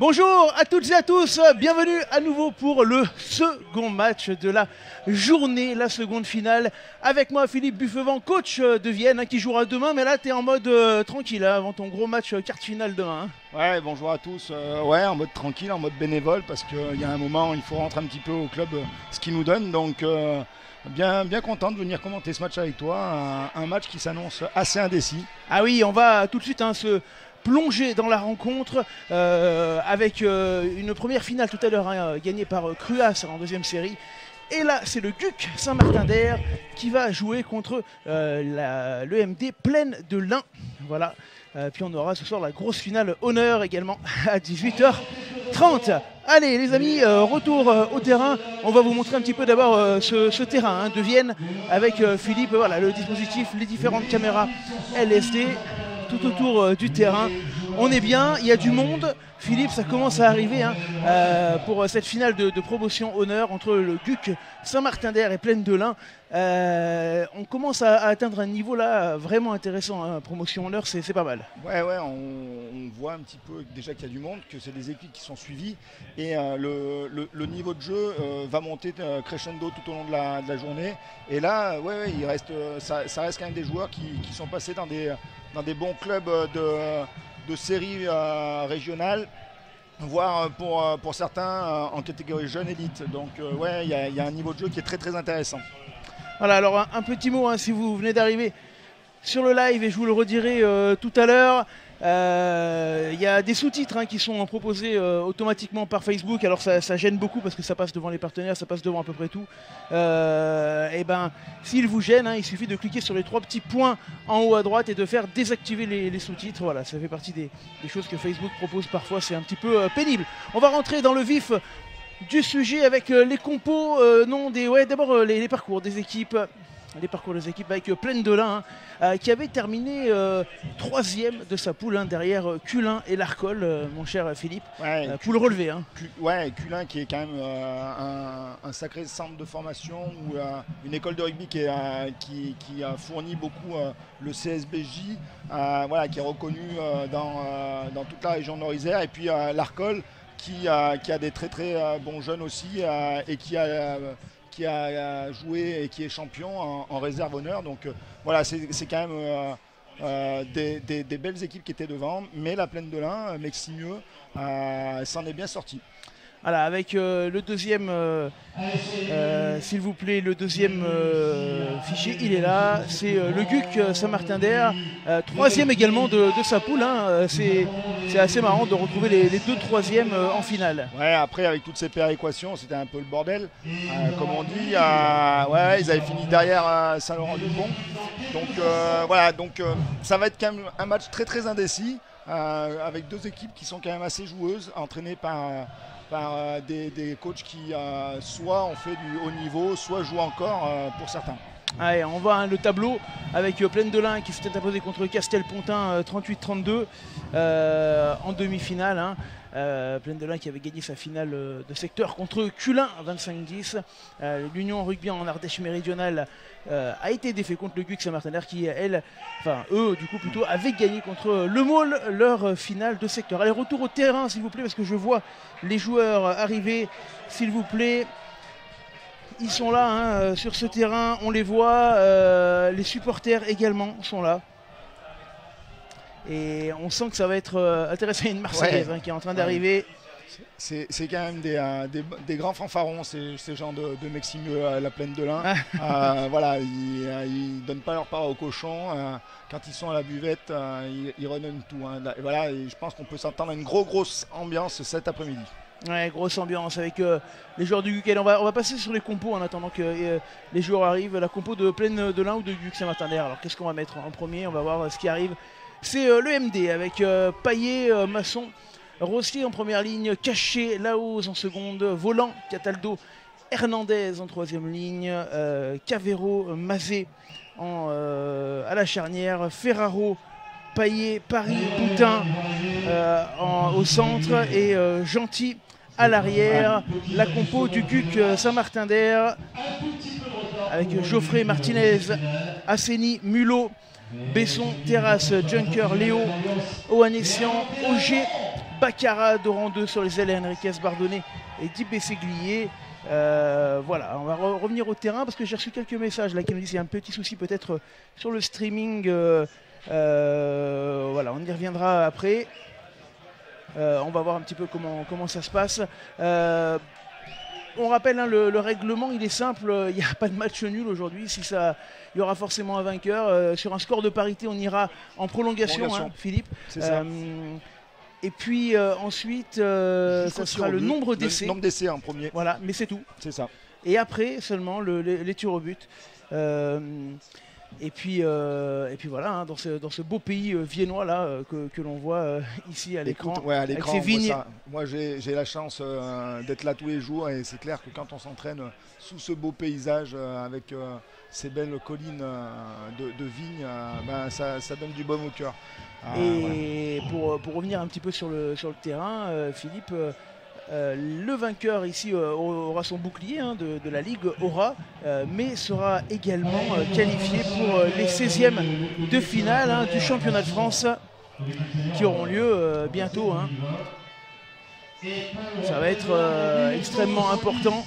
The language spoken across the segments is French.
Bonjour à toutes et à tous, bienvenue à nouveau pour le second match de la journée, la seconde finale. Avec moi Philippe Buffevent, coach de Vienne, qui jouera demain, mais là tu es en mode tranquille avant ton gros match quart finale demain. Ouais, bonjour à tous. Ouais, en mode tranquille, en mode bénévole, parce qu'il y a un moment où il faut rentrer un petit peu au club ce qu'il nous donne. Donc bien content de venir commenter ce match avec toi, un match qui s'annonce assez indécis. Ah oui, on va tout de suite se plonger dans la rencontre avec une première finale tout à l'heure gagnée par Cruas en deuxième série. Et là, c'est le GUC Saint-Martin-d'Air qui va jouer contre l'EMD Plaine de l'Ain. Voilà. Puis on aura ce soir la grosse finale honneur également à 18h30. Allez les amis, retour au terrain. On va vous montrer un petit peu d'abord ce terrain de Vienne avec Philippe. Voilà le dispositif, les différentes caméras LSD tout autour du terrain. On est bien, il y a du monde. Philippe, ça commence à arriver pour cette finale de promotion honneur entre le GUC Saint-Martin-d'Air et Plaine de l'Ain. On commence à atteindre un niveau là vraiment intéressant. Promotion honneur, c'est pas mal. Ouais, on voit un petit peu déjà qu'il y a du monde, que c'est des équipes qui sont suivies et le niveau de jeu va monter crescendo tout au long de la journée. Et là, il reste, ça reste quand même des joueurs qui sont passés dans des bons clubs de séries régionales, voire pour certains en catégorie jeune élite. Donc il y a un niveau de jeu qui est très très intéressant. Voilà, alors un petit mot si vous venez d'arriver sur le live, et je vous le redirai tout à l'heure. Il y a des sous-titres qui sont proposés automatiquement par Facebook. Alors ça gêne beaucoup parce que ça passe devant les partenaires, ça passe devant à peu près tout. Et ben s'il vous gêne, il suffit de cliquer sur les trois petits points en haut à droite et de faire désactiver les sous-titres. Voilà, ça fait partie des choses que Facebook propose parfois, c'est un petit peu pénible. On va rentrer dans le vif du sujet avec les compos, d'abord les parcours des équipes. Les parcours des équipes avec Plaine de l'Ain qui avait terminé 3e de sa poule derrière Cullin et l'Arcole, mon cher Philippe. Poule relevée. Cullin qui est quand même un sacré centre de formation ou une école de rugby qui a fourni beaucoup le CSBJ, qui est reconnu dans toute la région nord-Isère. Et puis l'Arcole qui a des très très bons jeunes aussi et qui a joué et qui est champion en réserve honneur. Donc c'est quand même des belles équipes qui étaient devant, mais la Plaine de l'Ain, Meximieux, s'en est bien sorti. Voilà, avec le deuxième, s'il vous plaît, le deuxième fichier, il est là, c'est le GUC Saint-Martin-d'Air, 3e également de sa poule. C'est assez marrant de retrouver les deux 3e en finale. Ouais, après avec toutes ces péréquations, c'était un peu le bordel, comme on dit. Ils avaient fini derrière Saint-Laurent-du-Pont. Donc ça va être quand même un match très très indécis, avec deux équipes qui sont quand même assez joueuses, entraînées par des coachs qui soit ont fait du haut niveau, soit jouent encore pour certains. Allez, on voit le tableau avec Plaine de l'Ain qui s'était imposé contre Castelpontin 38-32 en demi-finale. Plaine de l'Ain qui avait gagné sa finale de secteur contre Cullin 25-10. L'Union Rugby en Ardèche méridionale a été défait contre le GUC Saint-Martin-d'Air qui, eux du coup plutôt, avaient gagné contre Le Maule leur finale de secteur. Allez, retour au terrain s'il vous plaît, parce que je vois les joueurs arriver, s'il vous plaît. Ils sont là sur ce terrain, on les voit, les supporters également sont là. Et on sent que ça va être intéressant. Il y a une Marseillaise qui est en train d'arriver. C'est quand même des grands fanfarons, ces gens de Meximieux à la Plaine de l'Ain. Ils ne donnent pas leur part aux cochons. Quand ils sont à la buvette, ils redonnent tout. Et je pense qu'on peut s'attendre à une grosse ambiance cet après-midi. Ouais, grosse ambiance avec les joueurs du GUC. On va passer sur les compos en attendant que les joueurs arrivent. La compo de Plaine de l'Ain ou de GUC Saint-Martin-d'Air. Alors qu'est-ce qu'on va mettre en premier? On va voir ce qui arrive. C'est l'EMD avec Paillet, Masson, Rossier en première ligne, Caché, Laoz en seconde, Volant, Cataldo, Hernandez en troisième ligne, Cavero, Mazet à la charnière, Ferraro, Paillet, Paris, Boutin au centre et Gentil à l'arrière. La compo du GUC Saint-Martin-d'Air avec Geoffrey, Martinez, Asseni, Mulot, Besson, Terrasse, Junker, Léo, Oanessian, Auger, Baccara de rang 2 sur les ailes, Enriquez Bardonnay et Di Bességlier. Voilà, on va revenir au terrain parce que j'ai reçu quelques messages là qui nous disent qu'il y a un petit souci peut-être sur le streaming. Voilà, on y reviendra après. On va voir un petit peu comment ça se passe. On rappelle, hein, le règlement, il est simple, il n'y a pas de match nul aujourd'hui. Il y aura forcément un vainqueur. Sur un score de parité, on ira en prolongation, hein, Philippe. C'est ça. Et puis ensuite, ça sera le nombre d'essais. Le nombre d'essais en premier. Voilà, mais c'est tout. C'est ça. Et après, seulement les tirs au but. Et puis voilà, hein, dans ce beau pays viennois là que l'on voit ici à l'écran. Ouais, à l'écran, avec ces vignes. moi j'ai la chance d'être là tous les jours et c'est clair que quand on s'entraîne sous ce beau paysage avec ces belles collines de vignes, ça donne du baume au cœur. Et voilà. pour revenir un petit peu sur le terrain, Philippe, le vainqueur ici aura son bouclier, hein, de la Ligue Aura, mais sera également qualifié pour les 16e de finale, hein, du championnat de France qui auront lieu bientôt. Hein. Ça va être extrêmement important.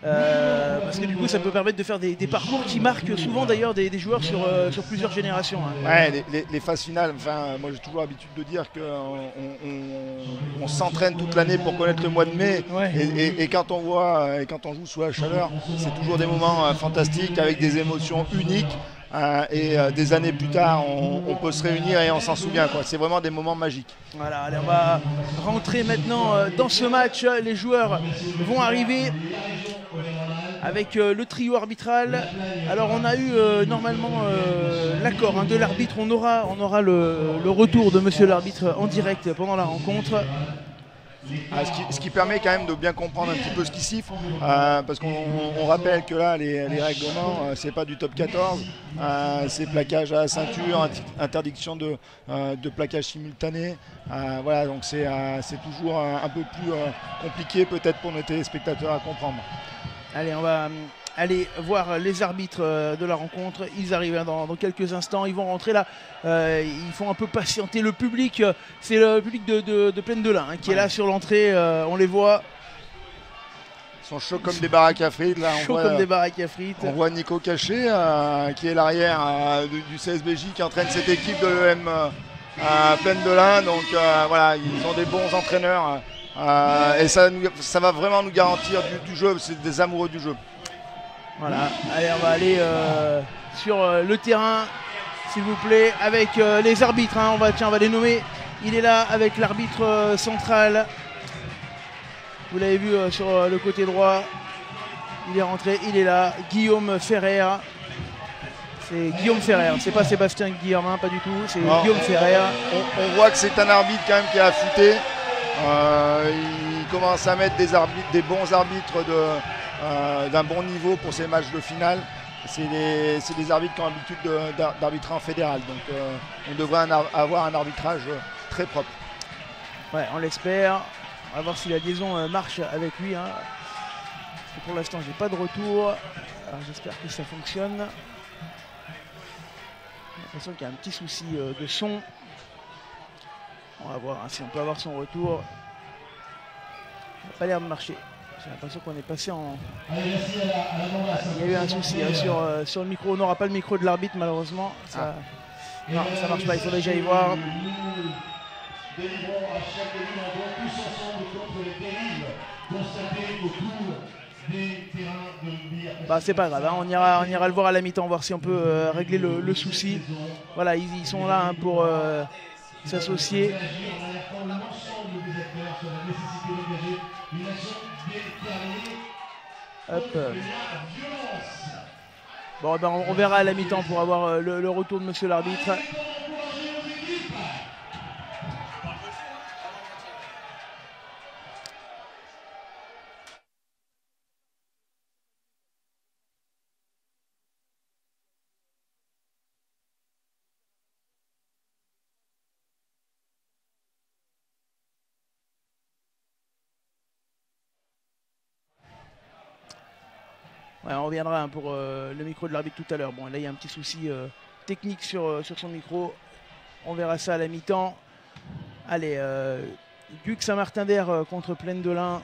Parce que du coup ça peut permettre de faire des parcours qui marquent souvent d'ailleurs des joueurs sur plusieurs générations. Hein. Ouais, les phases finales, moi j'ai toujours l'habitude de dire qu'on s'entraîne toute l'année pour connaître le mois de mai. Ouais. Et quand on joue sous la chaleur, c'est toujours des moments fantastiques avec des émotions uniques. Des années plus tard, on peut se réunir et on s'en souvient. C'est vraiment des moments magiques. Voilà, allez, on va rentrer maintenant dans ce match. Les joueurs vont arriver avec le trio arbitral. Alors on a eu normalement l'accord, hein, de l'arbitre. On aura le retour de monsieur l'arbitre en direct pendant la rencontre. Ce qui permet quand même de bien comprendre un petit peu ce qui siffle, parce qu'on rappelle que là les règlements, c'est pas du top 14, c'est plaquage à la ceinture, interdiction de plaquage simultané, voilà, donc c'est toujours un peu plus compliqué peut-être pour nos téléspectateurs à comprendre. Allez, on va aller voir les arbitres de la rencontre. Ils arrivent dans quelques instants. Ils vont rentrer là. Ils font un peu patienter le public. C'est le public de Plaine de l'Ain, hein, qui est là sur l'entrée. On les voit. Ils sont chauds comme des baraques à frites. Là, des baraques à frites. On voit Nico Caché, qui est l'arrière du CSBJ, qui entraîne cette équipe de l'EM à Plaine de l'Ain. Donc voilà, ils ont des bons entraîneurs. Et ça va vraiment nous garantir du jeu. C'est des amoureux du jeu. Voilà, allez, on va aller sur le terrain, s'il vous plaît, avec les arbitres. Hein. On va les nommer. Il est là avec l'arbitre central. Vous l'avez vu sur le côté droit. Il est rentré, il est là. Guillaume Ferrer. C'est Guillaume Ferrer, c'est pas Sébastien Guillaume, hein, pas du tout. C'est Guillaume Ferrer. On voit que c'est un arbitre quand même qui est affûté. Il commence à mettre des bons arbitres d'un bon niveau pour ces matchs de finale. C'est des arbitres qui ont l'habitude d'arbitrer en fédéral. Donc on devrait avoir un arbitrage très propre. Ouais, on l'espère. On va voir si la liaison marche avec lui. Hein. Pour l'instant, j'ai pas de retour. Alors j'espère que ça fonctionne. J'ai l'impression qu'il y a un petit souci de son. On va voir, hein, si on peut avoir son retour. Ça n'a pas l'air de marcher. J'ai l'impression qu'on est passé en... Il y a eu un souci hein, sur le micro. On n'aura pas le micro de l'arbitre malheureusement. Non, ça marche pas, il faudrait que j'aille voir. Bah, c'est pas grave, hein. On ira le voir à la mi-temps, voir si on peut régler le souci. Voilà, ils sont là hein, pour s'associer. Hop. Bon, ben, on verra à la mi-temps pour avoir le retour de monsieur l'arbitre. Ouais, on reviendra hein, pour le micro de l'arbitre tout à l'heure. Bon, là, il y a un petit souci technique sur son micro. On verra ça à la mi-temps. Allez, Guc Saint-Martin-d'Air contre Plaine de l'Ain.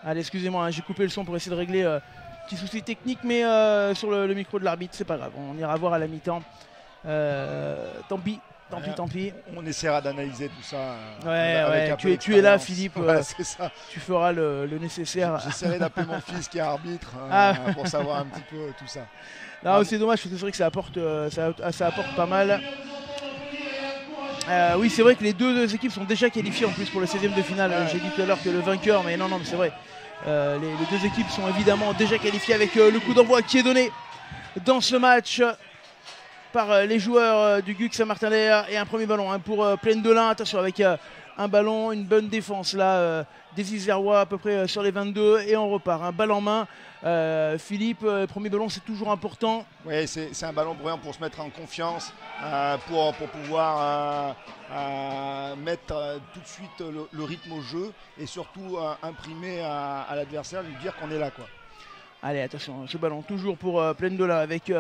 Allez, excusez-moi, hein, j'ai coupé le son pour essayer de régler petit souci technique, mais sur le micro de l'arbitre, c'est pas grave. On ira voir à la mi-temps. Tant pis, tant pis. On essaiera d'analyser tout ça. Ouais, tu es là, Philippe. C'est ça. Tu feras le nécessaire. J'essaierai d'appeler mon fils qui est arbitre pour savoir un petit peu tout ça. Non, c'est dommage parce que c'est vrai que ça apporte pas mal. Oui, c'est vrai que les deux équipes sont déjà qualifiées en plus pour le 16e de finale. J'ai dit tout à l'heure que le vainqueur, mais non, mais c'est vrai. Les deux équipes sont évidemment déjà qualifiées avec le coup d'envoi qui est donné dans ce match par les joueurs du GUC Saint-Martin-d'Air. Et un premier ballon pour Plaine de l'Ain. Attention avec un ballon, une bonne défense là des Isérois à peu près sur les 22 et on repart. Un balle en main. Philippe, premier ballon c'est toujours important. Oui, c'est un ballon brillant pour se mettre en confiance, pour pouvoir mettre tout de suite le rythme au jeu et surtout imprimer à l'adversaire, lui dire qu'on est là, quoi. Allez, attention, ce ballon toujours pour Plaine de l'Ain avec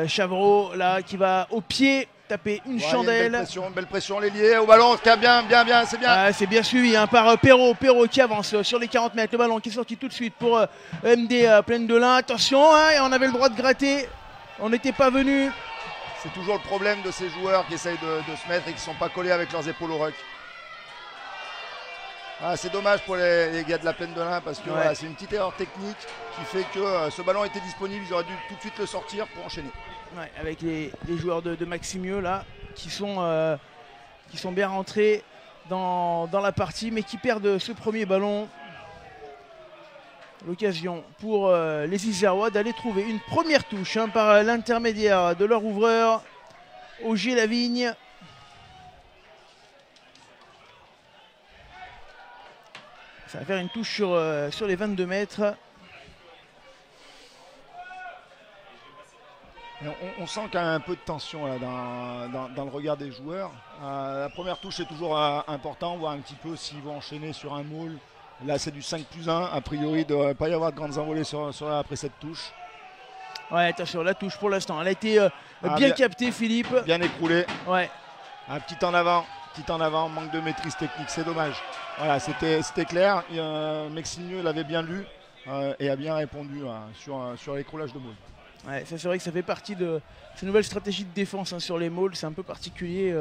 Chavreau là qui va au pied taper une chandelle. Belle pression, l'ailier au ballon, bien, c'est bien. C'est bien suivi par Perrault qui avance sur les 40 mètres. Le ballon qui est sorti tout de suite pour MD Plaine de l'Ain. Attention, on avait le droit de gratter, on n'était pas venu. C'est toujours le problème de ces joueurs qui essayent de se mettre et qui ne sont pas collés avec leurs épaules au ruck. C'est dommage pour les gars de la Plaine de l'Ain parce que c'est une petite erreur technique qui fait que ce ballon était disponible, ils auraient dû tout de suite le sortir pour enchaîner. Ouais, avec les joueurs de Maximieux là qui sont bien rentrés dans la partie mais qui perdent ce premier ballon. L'occasion pour les Isérois d'aller trouver une première touche par l'intermédiaire de leur ouvreur Auger Lavigne. Ça va faire une touche sur les 22 mètres. On sent qu'il y a un peu de tension là, dans le regard des joueurs. La première touche est toujours important, on voit un petit peu s'ils vont enchaîner sur un maul. Là c'est du 5+1, a priori il ne devrait pas y avoir de grandes envolées après cette touche. Ouais, attention, la touche pour l'instant, elle a été bien captée, Philippe. Bien écroulée. Ouais. Un petit en avant, manque de maîtrise technique, c'est dommage. Voilà, c'était clair, Maximieux l'avait bien lu et a bien répondu sur l'écroulage de maul. Ouais, ça c'est vrai que ça fait partie de ces nouvelles stratégies de défense sur les mauls, c'est un peu particulier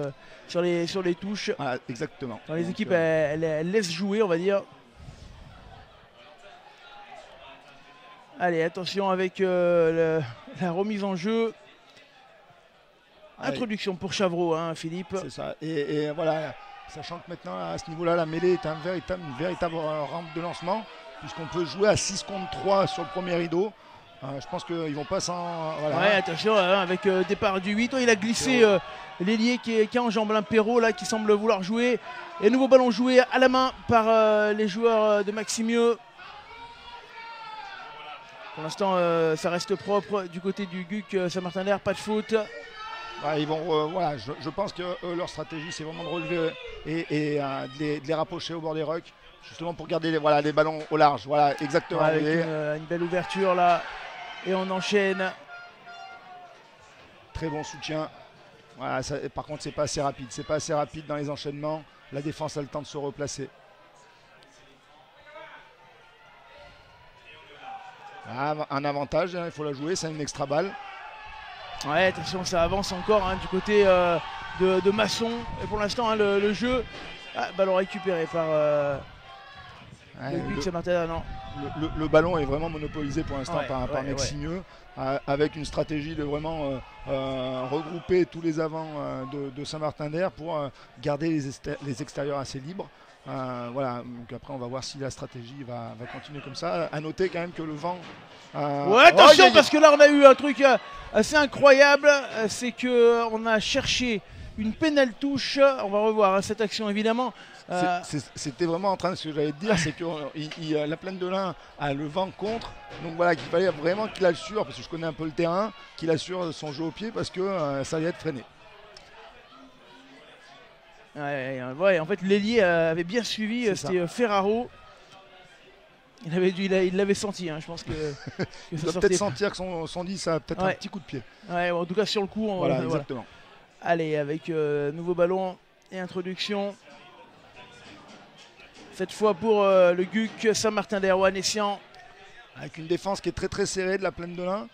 sur les touches. Voilà, exactement. Dans les équipes, elles laissent jouer, on va dire. Allez, attention avec la remise en jeu. Introduction pour Chavreau, Philippe. C'est ça. Et voilà, sachant que maintenant, à ce niveau-là, la mêlée est une véritable rampe de lancement, puisqu'on peut jouer à 6 contre 3 sur le premier rideau. Je pense qu'ils ne vont pas sans... Voilà. Ouais, attention, avec départ du 8. Il a glissé l'ailier qui enjambe Perrault, là, qui semble vouloir jouer. Et nouveau ballon joué à la main par les joueurs de Maximieux. Pour l'instant, ça reste propre du côté du GUC Saint-Martin-d'Air, pas de faute. Ouais, ils vont, voilà, je pense que leur stratégie, c'est vraiment de relever et de les rapprocher au bord des rucks, justement pour garder les ballons au large. Voilà, exactement. Ouais, avec une belle ouverture là. Et on enchaîne. Très bon soutien. Voilà, par contre, c'est pas assez rapide. C'est pas assez rapide dans les enchaînements. La défense a le temps de se replacer. Voilà, un avantage, il faut la jouer, c'est une extra balle. Ouais, attention, ça avance encore du côté de Masson. Et pour l'instant, le jeu, ballon récupéré Le but, c'est Martin, non. Le ballon est vraiment monopolisé pour l'instant par Mexigneux, avec une stratégie de vraiment regrouper tous les avants de Saint-Martin-d'Air pour garder les extérieurs assez libres. Voilà, donc après on va voir si la stratégie va continuer comme ça. À noter quand même que le vent... attention, parce que là on a eu un truc assez incroyable, c'est qu'on a cherché une pénale touche. On va revoir cette action évidemment. C'était vraiment en train de ce que j'allais te dire, c'est que la Plaine de l'Ain a le vent contre, donc voilà, qu'il fallait vraiment qu'il assure, parce que je connais un peu le terrain, qu'il assure son jeu au pied parce que ça allait être freiné. Ouais, en fait l'ailier avait bien suivi, c'était Ferraro. Il l'avait senti, hein, je pense que il doit peut-être sentir que son 10 a peut-être un petit coup de pied. Ouais, en tout cas sur le coup. Voilà, exactement. Allez, avec nouveau ballon et introduction. Cette fois pour le GUC Saint-Martin-d'Air Ouanessian. Avec une défense qui est très très serrée de la Plaine de l'Ain.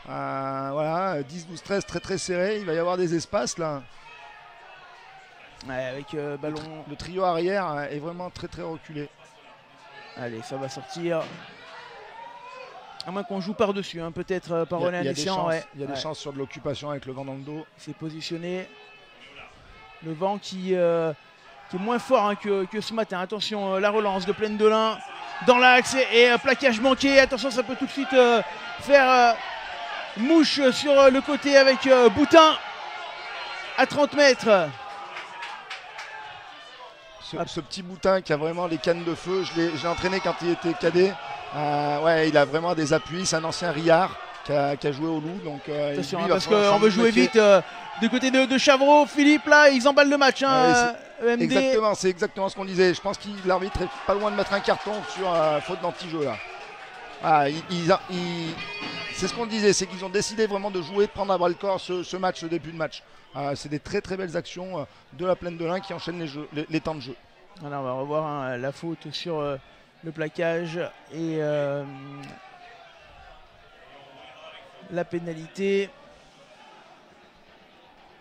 Voilà, 10, 12, 13, très très serré. Il va y avoir des espaces là. Ouais, avec ballon. Le trio arrière est vraiment très très reculé. Allez, ça va sortir. À moins qu'on joue par-dessus, hein, peut-être par Ouanessian. Il y a des chances sur de l'occupation avec le vent dans le dos. Il s'est positionné. Le vent qui est moins fort, hein, que ce matin. Attention, la relance de Plaine de l'Ain dans l'axe et plaquage manqué. Attention, ça peut tout de suite faire mouche sur le côté avec Boutin à 30 mètres. Ce petit Boutin qui a vraiment les cannes de feu, je l'ai entraîné quand il était cadet. Ouais, il a vraiment des appuis, c'est un ancien Riard qui a joué au Loup. Donc, attention, parce qu'on veut jouer vite du côté de Chavreau. Philippe, là, ils emballent le match. Hein, EMD. Exactement, c'est exactement ce qu'on disait. Je pense que l'arbitre est pas loin de mettre un carton sur faute d'anti-jeu là. C'est ce qu'on disait, c'est qu'ils ont décidé vraiment de jouer, de prendre à bras le corps ce match, ce début de match. C'est des très très belles actions de la Plaine de l'Ain qui enchaînent les temps de jeu. Alors, on va revoir la faute sur le plaquage et la pénalité.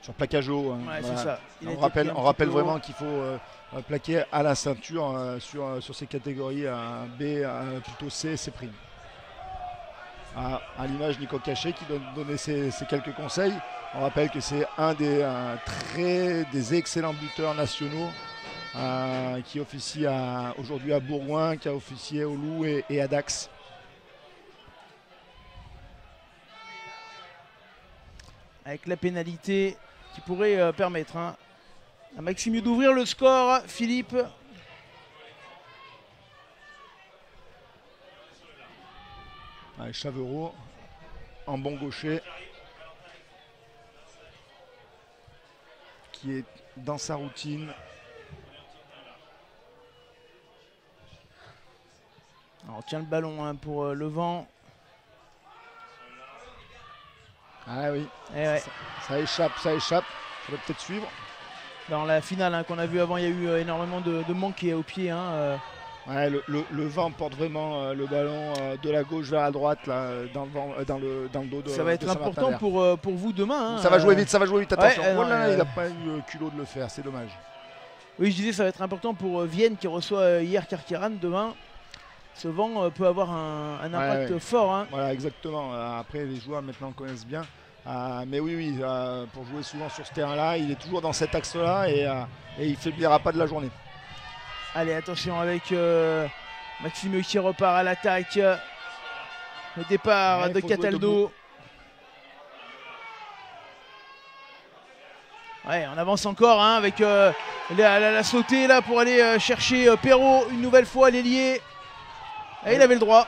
Sur plaquage haut. Hein, ouais, voilà. C'est ça. On rappelle vraiment qu'il faut plaquer à la ceinture sur ces catégories B, plutôt C, C'. À l'image Nico Cachet qui donnait ces quelques conseils. On rappelle que c'est un des excellents buteurs nationaux qui officie aujourd'hui à Bourgoin, qui a officié au Loup et à Dax. Avec la pénalité qui pourrait permettre à Maxime d'ouvrir le score. Philippe. Chavereau en bon gaucher qui est dans sa routine. Alors, on tient le ballon pour le vent. Ah oui, ouais. ça échappe. Il faudrait peut-être suivre. Dans la finale qu'on a vu avant, il y a eu énormément de manqués au pied. Ouais, le vent porte vraiment le ballon de la gauche vers la droite là, dans le dos de. Ça va être important pour vous demain. Ça va jouer vite, attention. Ouais, il n'a pas eu le culot de le faire, c'est dommage. Oui, je disais, ça va être important pour Vienne qui reçoit hier Carqueiranne demain. Ce vent peut avoir un impact fort. Hein. Voilà, exactement. Après, les joueurs maintenant connaissent bien. Mais oui, pour jouer souvent sur ce terrain-là, il est toujours dans cet axe-là et il ne faiblira pas de la journée. Allez, attention avec Maxime qui repart à l'attaque. Le départ de Cataldo. Ouais, on avance encore avec la sautée là pour aller chercher Perrault une nouvelle fois, l'ailier. Et il avait le droit.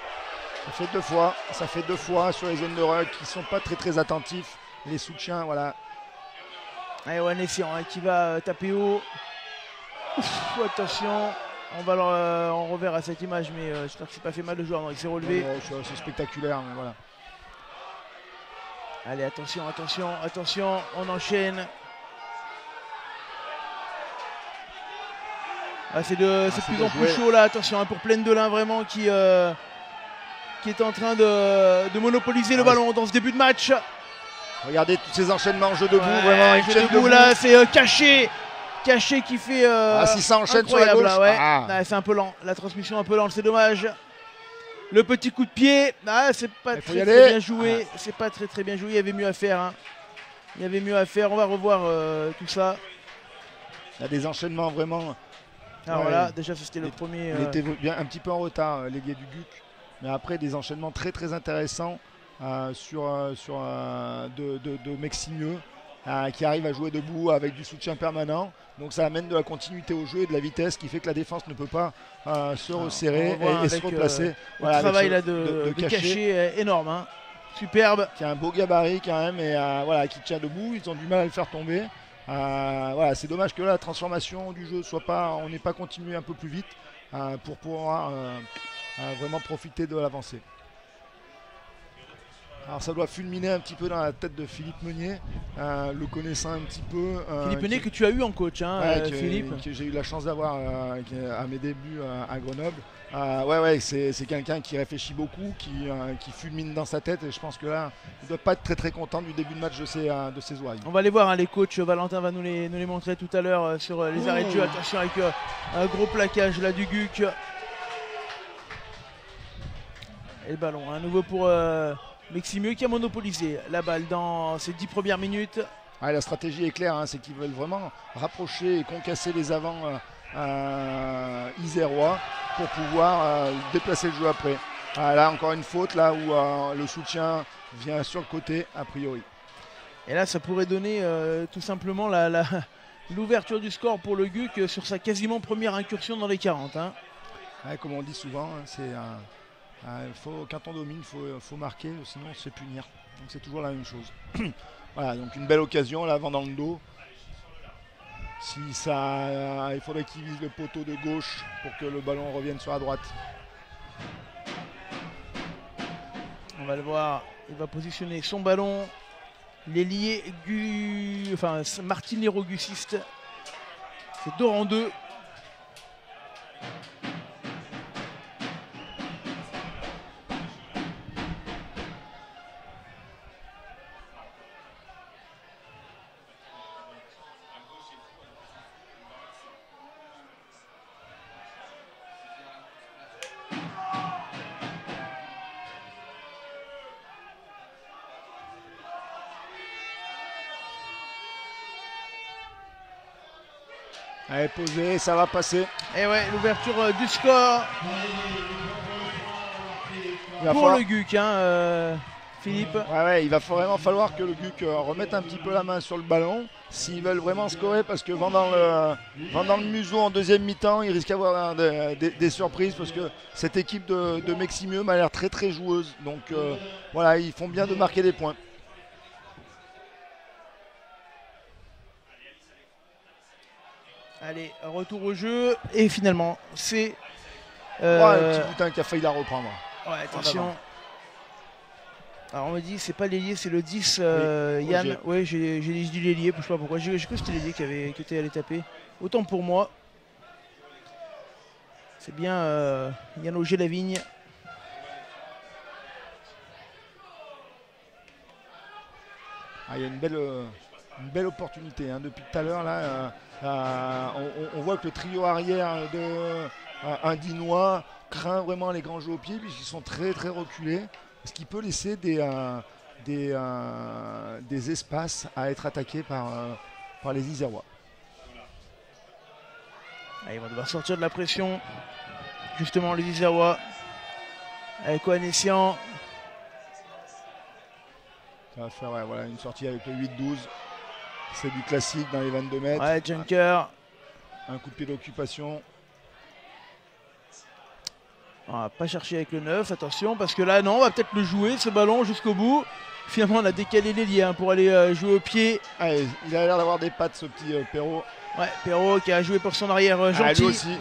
Ça fait deux fois sur les zones de ruck qui ne sont pas très très attentifs. Les soutiens, voilà. Allez, Ouanessian qui va taper haut. Ouf, attention, on reverra cette image, mais j'espère que c'est pas fait mal le joueur, donc il s'est relevé. C'est spectaculaire, mais voilà. Allez, attention, on enchaîne. C'est de plus en plus chaud là, attention pour Plaine de l'Ain vraiment qui est en train de monopoliser le ballon dans ce début de match. Regardez tous ces enchaînements, jeu debout, vraiment. Jeu debout là, c'est caché. Caché qui fait si ça enchaîne sur la incroyable, gauche. là, ouais. Ah. C'est un peu lent, la transmission un peu lente, c'est dommage. Le petit coup de pied, c'est pas très bien joué. C'est pas très bien joué, il y avait mieux à faire. Hein. Il y avait mieux à faire, on va revoir tout ça. Il y a des enchaînements vraiment. Alors voilà, déjà ça c'était le premier. Il était bien un petit peu en retard, l'ailier du GUC. Mais après des enchaînements très intéressants de Meximieux qui arrive à jouer debout avec du soutien permanent. Donc ça amène de la continuité au jeu et de la vitesse qui fait que la défense ne peut pas se resserrer et se replacer. Le travail là de Caché énorme. Hein. Superbe. Qui a un beau gabarit quand même et qui tient debout. Ils ont du mal à le faire tomber. C'est dommage que là, la transformation du jeu on n'ait pas continué un peu plus vite pour pouvoir vraiment profiter de l'avancée. Alors ça doit fulminer un petit peu dans la tête de Philippe Meunier, le connaissant un petit peu. Philippe Meunier que tu as eu en coach, hein, Philippe. Que j'ai eu la chance d'avoir à mes débuts à Grenoble. C'est quelqu'un qui réfléchit beaucoup, qui fulmine dans sa tête et je pense que là, il ne doit pas être très content du début de match de ses ouailles. On va aller voir les coachs, Valentin va nous les montrer tout à l'heure sur les arrêts de jeu. Attention avec un gros plaquage là du GUC. Et le ballon, à nouveau pour Meximieux qui a monopolisé la balle dans ces 10 premières minutes. La stratégie est claire, c'est qu'ils veulent vraiment rapprocher et concasser les avants isérois pour pouvoir déplacer le jeu après. Là encore une faute là où le soutien vient sur le côté a priori. Et là ça pourrait donner tout simplement l'ouverture du score pour le GUC sur sa quasiment première incursion dans les 40. Hein. Comme on dit souvent, quand on domine, il faut marquer, sinon on se fait punir. Donc c'est toujours la même chose. Voilà, donc une belle occasion, là, avant dans le dos. Il faudrait qu'il vise le poteau de gauche pour que le ballon revienne sur la droite. On va le voir, il va positionner son ballon. L'ailier Martinero Guciste. C'est 2 en 2. Allez, posé, ça va passer. Et ouais, l'ouverture du score pour le GUC, Philippe. Il va vraiment falloir que le GUC remette un petit peu la main sur le ballon s'ils veulent vraiment scorer, parce que vendant le museau en deuxième mi-temps, il risque d'avoir des surprises parce que cette équipe de Meximieux m'a l'air très joueuse. Donc ils font bien de marquer des points. Allez, retour au jeu. Et finalement, c'est... le petit boutin qui a failli la reprendre. Ouais, attention. Alors on me dit, c'est pas l'ailier, c'est le 10, Yann. Ouais, j'ai dit l'ailier, je sais pas pourquoi. J'ai cru que c'était l'ailier qui était allé taper. Autant pour moi. C'est bien Yann Auger-Lavigne. Il y a une belle opportunité depuis tout à l'heure là. On voit que le trio arrière de Indinois craint vraiment les grands jeux au pied puisqu'ils sont très reculés, ce qui peut laisser des espaces à être attaqués par les Isérois. Ils vont devoir sortir de la pression justement les Isérois avec Oanessian. Ça va faire une sortie avec le 8-12. C'est du classique dans les 22 mètres. Ouais, Junker. Un coup de pied d'occupation. On va pas chercher avec le 9, attention, parce que là, non, on va peut-être le jouer, ce ballon, jusqu'au bout. Finalement, on a décalé l'ailier pour aller jouer au pied. Il a l'air d'avoir des pattes, ce petit Perrault. Ouais, Perrault qui a joué pour son arrière gentil. Lui aussi.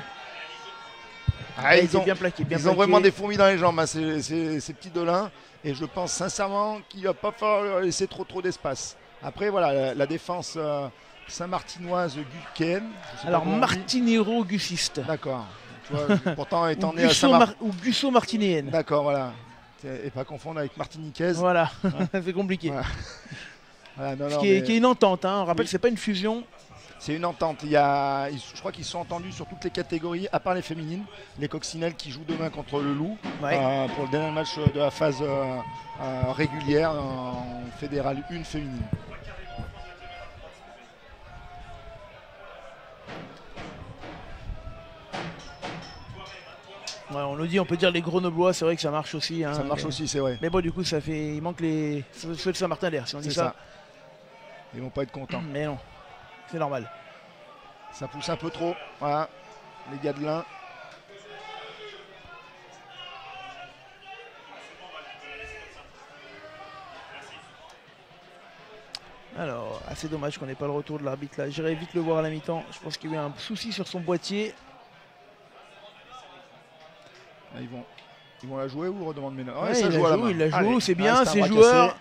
Ils ont bien plaqué. Ils ont vraiment des fourmis dans les jambes, ces petits Delins. Et je pense sincèrement qu'il ne va pas falloir leur laisser trop d'espace. Après, la défense saint-martinoise guckéenne. Alors, Martinero Guciste. D'accord. Pourtant, étant né à Saint-Martin. Ou Gusso-Martinéenne. D'accord, voilà. Et pas confondre avec Martiniquaise. Voilà, c'est compliqué. Voilà. Qui est une entente. On rappelle que ce n'est pas une fusion. C'est une entente. Je crois qu'ils se sont entendus sur toutes les catégories, à part les féminines. Les coccinelles qui jouent demain contre le Loup pour le dernier match de la phase régulière en Fédéral 1 féminine. Ouais, on le dit, on peut dire les Grenoblois, c'est vrai que ça marche aussi. Hein, ça marche aussi, c'est vrai. Mais bon, du coup, il manque ceux de Saint-Martin d'air, si on dit ça. Ils vont pas être contents. Mais non, c'est normal. Ça pousse un peu trop, voilà, les gars de l'Ain. Alors, assez dommage qu'on n'ait pas le retour de l'arbitre là. J'irai vite le voir à la mi-temps. Je pense qu'il y a eu un souci sur son boîtier. Là, ils vont la jouer ou redemande mes notes? Ouais, il la joue, c'est bien, ces joueurs.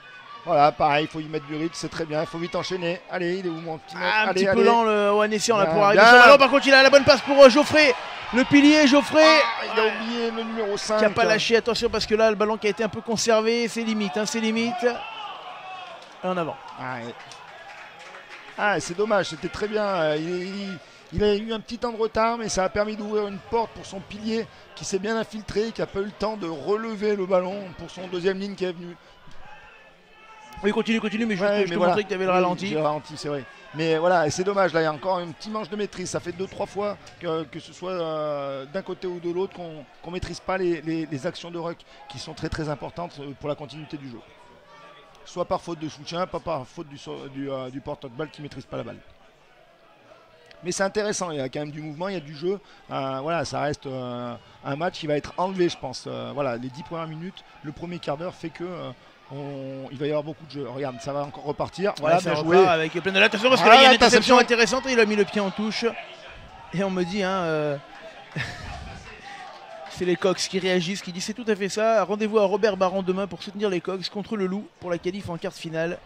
Voilà, pareil, il faut y mettre du rythme, c'est très bien, il faut vite enchaîner. Allez, il est où mon petit mec? Un petit peu lent le Oanessian là pour arriver sur le ballon. Par contre, il a la bonne passe pour Geoffrey. Le pilier, Geoffrey. Il a oublié le numéro 5. Qui n'a pas lâché, attention parce que là, le ballon qui a été un peu conservé, c'est limite, hein, c'est limite. Et en avant. C'est dommage, c'était très bien. Il a eu un petit temps de retard, mais ça a permis d'ouvrir une porte pour son pilier qui s'est bien infiltré, qui n'a pas eu le temps de relever le ballon pour son deuxième ligne qui est venu. Oui, continue, mais je te montrais que tu avais le ralenti. J'ai le ralenti, c'est vrai. Mais voilà, c'est dommage, là il y a encore un petit manche de maîtrise. Ça fait 2-3 fois que ce soit d'un côté ou de l'autre qu'on ne maîtrise pas les actions de ruck qui sont très très importantes pour la continuité du jeu. Soit par faute de soutien, pas par faute du porteur de balle qui ne maîtrise pas la balle. Mais c'est intéressant, il y a quand même du mouvement, il y a du jeu. Voilà, ça reste un match qui va être enlevé, je pense. Voilà, les 10 premières minutes, le premier quart d'heure fait que il va y avoir beaucoup de jeu. Regarde, ça va encore repartir. Voilà, bien joué. Avec plein de l'attention parce que là, il y a une interception intéressante. Il a mis le pied en touche. Et on me dit, c'est les Cox qui réagissent, qui disent c'est tout à fait ça. Rendez-vous à Robert Baron demain pour soutenir les Cox contre le Loup pour la qualif en quart de finale.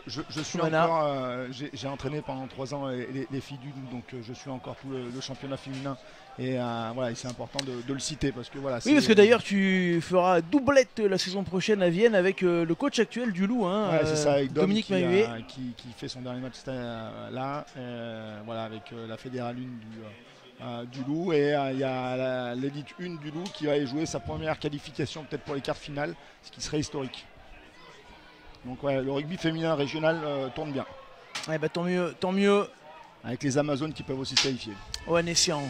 Je suis encore, j'ai entraîné pendant 3 ans les filles du Loup, donc je suis encore tout le championnat féminin et voilà, c'est important de le citer parce que voilà. Oui, parce que d'ailleurs tu feras doublette la saison prochaine à Vienne avec le coach actuel du Loup, c'est ça, avec Dominique Mahuet, qui fait son dernier match là, voilà, avec la Fédérale 1 du Loup, et il y a l'élite 1 du Loup qui va y jouer sa première qualification peut-être pour les quarts finales, ce qui serait historique. Donc ouais, le rugby féminin régional tourne bien. Ouais, bah, tant mieux. Avec les Amazones qui peuvent aussi se qualifier. Oanessian.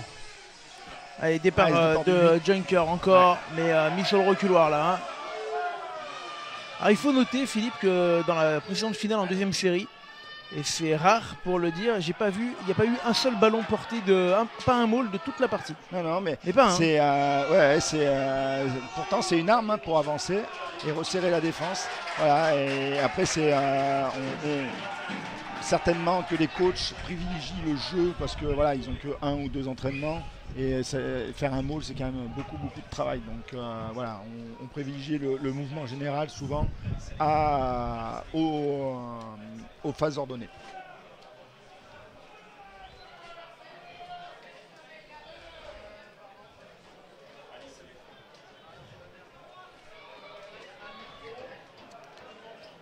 Allez, départ de Junker encore, mais mis sur le reculoir là. Hein. Alors il faut noter, Philippe, que dans la précédente finale en deuxième série, et c'est rare pour le dire, il n'y a pas eu un seul ballon porté pas un maul de toute la partie. Non, mais pas, pourtant c'est une arme pour avancer et resserrer la défense. Voilà, et après c'est certainement que les coachs privilégient le jeu parce que voilà, ils ont que 1 ou 2 entraînements et faire un maul c'est quand même beaucoup de travail. Donc voilà, on privilégie le mouvement général souvent aux phases ordonnées.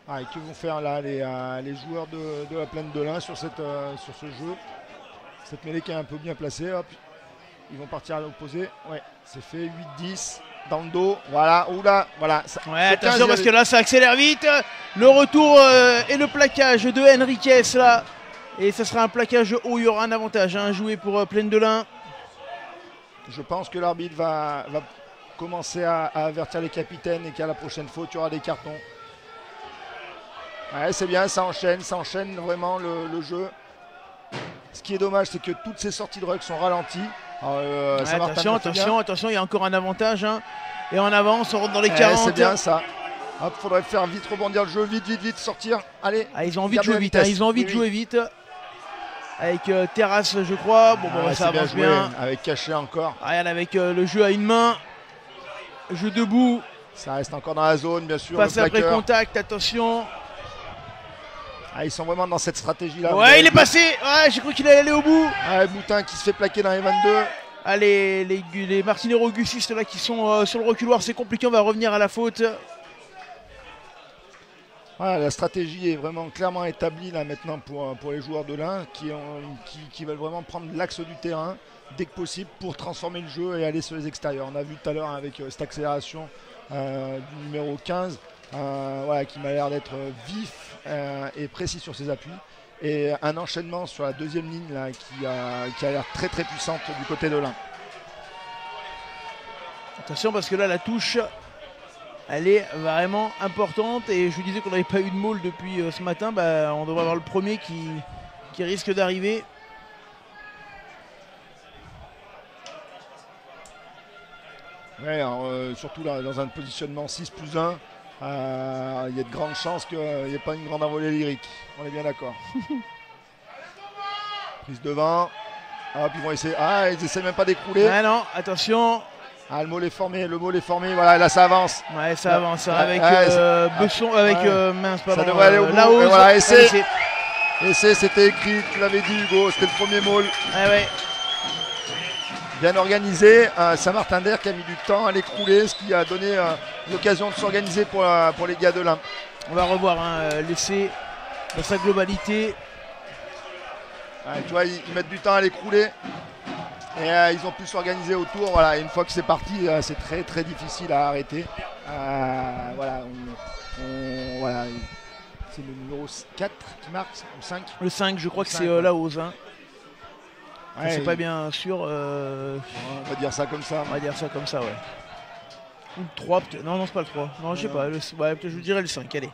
Et que vont faire là les joueurs de la plaine de l'Ain sur ce jeu. Cette mêlée qui est un peu bien placée. Hop. Ils vont partir à l'opposé. Ouais, c'est fait. 8-10 dans le dos. Voilà. Oula. Voilà. Ouais, attention parce que là ça accélère vite. Le retour et le plaquage de Henriquez là. Et ce sera un plaquage haut. Il y aura un avantage joué pour plaine de l'Ain. Je pense que l'arbitre va commencer à avertir les capitaines et qu'à la prochaine faute, il y aura des cartons. Ouais, c'est bien, ça enchaîne vraiment le jeu. Ce qui est dommage, c'est que toutes ces sorties de ruck sont ralenties. Attention, il y a encore un avantage. Et en avance, on rentre dans les 40. C'est bien ça. Il faudrait faire vite rebondir le jeu, vite, sortir. Allez. Ils ont envie de jouer vite. Ils ont envie de jouer vite. Avec Terrasse, je crois. Ça avance bien. Avec Caché encore. Regarde, avec le jeu à une main. Jeu debout. Ça reste encore dans la zone, bien sûr. Passe après contact, attention. Ils sont vraiment dans cette stratégie-là. Ouais, il est passé. Ouais, j'ai cru qu'il allait aller au bout. Boutin qui se fait plaquer dans les 22. Allez, les martinero-augustistes là qui sont sur le reculoir, c'est compliqué. On va revenir à la faute. Voilà, la stratégie est vraiment clairement établie là maintenant pour les joueurs de l'Ain qui veulent vraiment prendre l'axe du terrain dès que possible pour transformer le jeu et aller sur les extérieurs. On a vu tout à l'heure avec cette accélération du numéro 15 voilà, qui m'a l'air d'être vif et précis sur ses appuis. Et un enchaînement sur la deuxième ligne là, qui a l'air très très puissante du côté de l'Ain. Attention parce que là la touche elle est vraiment importante et je vous disais qu'on n'avait pas eu de maul depuis ce matin, bah, on devrait avoir le premier qui risque d'arriver. Ouais, surtout là, dans un positionnement 6+1, il y a de grandes chances qu'il n'y ait pas une grande envolée lyrique. On est bien d'accord. Prise devant. Hop, ils vont essayer. Ah, ils essaient même pas d'écrouler. Ah non, attention. Ah, le môle est formé, voilà, là ça avance. Ouais, ça avance, avec Besson, avec mince, pardon, ça devrait aller au bout. La Hose. Voilà, essai, c'était écrit, tu l'avais dit Hugo, c'était le premier môle. Ah ouais. Bien organisé, Saint-Martin-d'Air qui a mis du temps à l'écrouler, ce qui a donné l'occasion de s'organiser pour les gars de l'Ain. On va revoir l'essai dans sa globalité. Ouais, tu vois, ils mettent du temps à l'écrouler. Et ils ont pu s'organiser autour. Voilà, une fois que c'est parti, c'est très très difficile à arrêter. Voilà, voilà. C'est le numéro 4 qui marque, ou 5 ? Le 5, je crois que c'est La Hose. Hein. Ouais, c'est pas bien sûr. On va dire ça comme ça. On va dire ça comme ça, ouais. Ou le 3 peut-être. Non, c'est pas le 3. Non, je sais pas. Ouais, peut-être je dirais le 5, allez.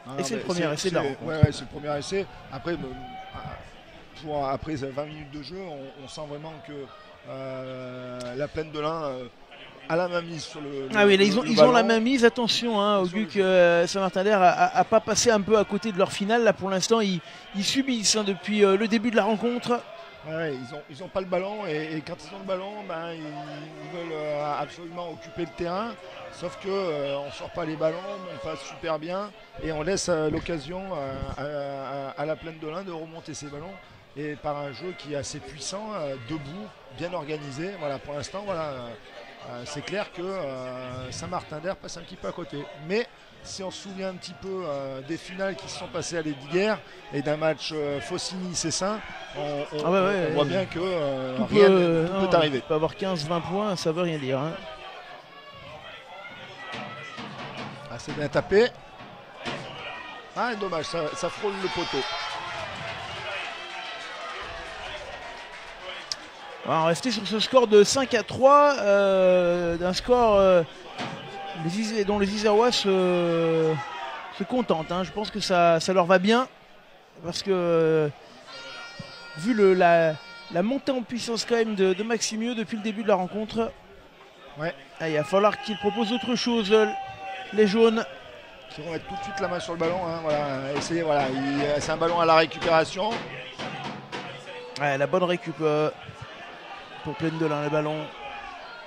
Non, et c'est le premier essai de la rencontre. Ouais, c'est le premier essai. Après, après 20 minutes de jeu, on sent vraiment que la Plaine de l'Ain a la main mise sur le. Ah oui, là, ils ont la main mise. Attention, hein, au vu que Saint-Martin-d'Air a pas passé un peu à côté de leur finale. Là, pour l'instant, ils subissent depuis le début de la rencontre. Ouais, ils ont pas le ballon et quand ils ont le ballon, ben, ils veulent absolument occuper le terrain. Sauf que on sort pas les ballons, on passe super bien et on laisse l'occasion à la Plaine de l'Ain de remonter ses ballons. Et par un jeu qui est assez puissant, debout, bien organisé. Voilà, pour l'instant, voilà, c'est clair que Saint-Martin-d'Air passe un petit peu à côté. Mais si on se souvient un petit peu des finales qui se sont passées à l'Hédiguerre et d'un match Faucigny-Cessin, on voit bien que tout peut arriver. Il peut avoir 15-20 points, ça veut rien dire. Hein. Ah, c'est bien tapé. Ah, dommage, ça frôle le poteau. On va rester sur ce score de 5-3, d'un score dont les Isérois se contentent. Hein. Je pense que ça leur va bien, parce que vu la montée en puissance quand même de Maximieux depuis le début de la rencontre, ouais. Il va falloir qu'ils proposent autre chose, les jaunes. Qui vont mettre tout de suite la main sur le ballon. Hein. Voilà. Essayer, voilà. C'est un ballon à la récupération. Ouais, la bonne récup pour Plaine de l'Ain, le ballon.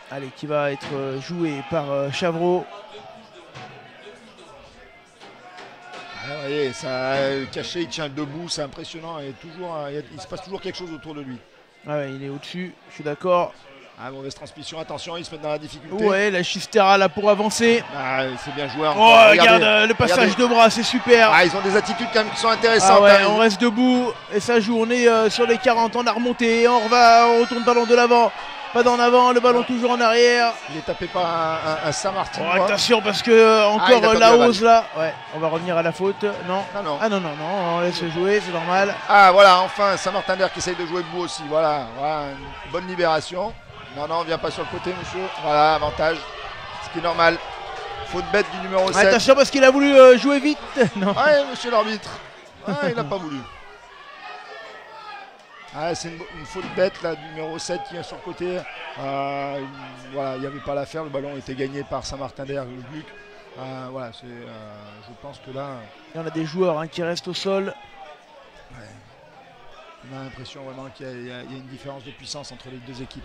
Allez, qui va être joué par Chavreau. Ah, vous voyez, ça caché, il tient debout, c'est impressionnant. Et toujours, il se passe toujours quelque chose autour de lui. Ah ouais, il est au-dessus, je suis d'accord. Ah, mauvaise transmission, attention, ils se mettent dans la difficulté. Ouais, la Chistera là pour avancer. Ah, c'est bien joué. Oh, regarde le passage de bras, c'est super. Ah, ils ont des attitudes quand même qui sont intéressantes. Ah ouais, on reste debout et ça joue, on est sur les 40, on a remonté, on retourne le ballon de l'avant. Pas d'en avant, le ballon toujours en arrière. Il est tapé par un Saint-Martin. Oh, attention parce que encore La Hose là. Ouais, on va revenir à la faute. Non. Ah non, on laisse jouer, c'est normal. Ah voilà, enfin Saint-Martin-d'Air qui essaye de jouer debout aussi. Voilà, une bonne libération. Non, on vient pas sur le côté, monsieur. Voilà, avantage. Ce qui est normal. Faute bête du numéro 7. Attention parce qu'il a voulu jouer vite. Non. Ouais, monsieur l'arbitre. Il n'a pas voulu. Ah, c'est une faute bête là, du numéro 7 qui est sur le côté. Voilà, il n'y avait pas l'affaire. Le ballon était gagné par Saint-Martin-d'Air, le Buc. Voilà, je pense que là. Il y en a des joueurs qui restent au sol. Ouais. On a l'impression vraiment qu'il y a une différence de puissance entre les deux équipes.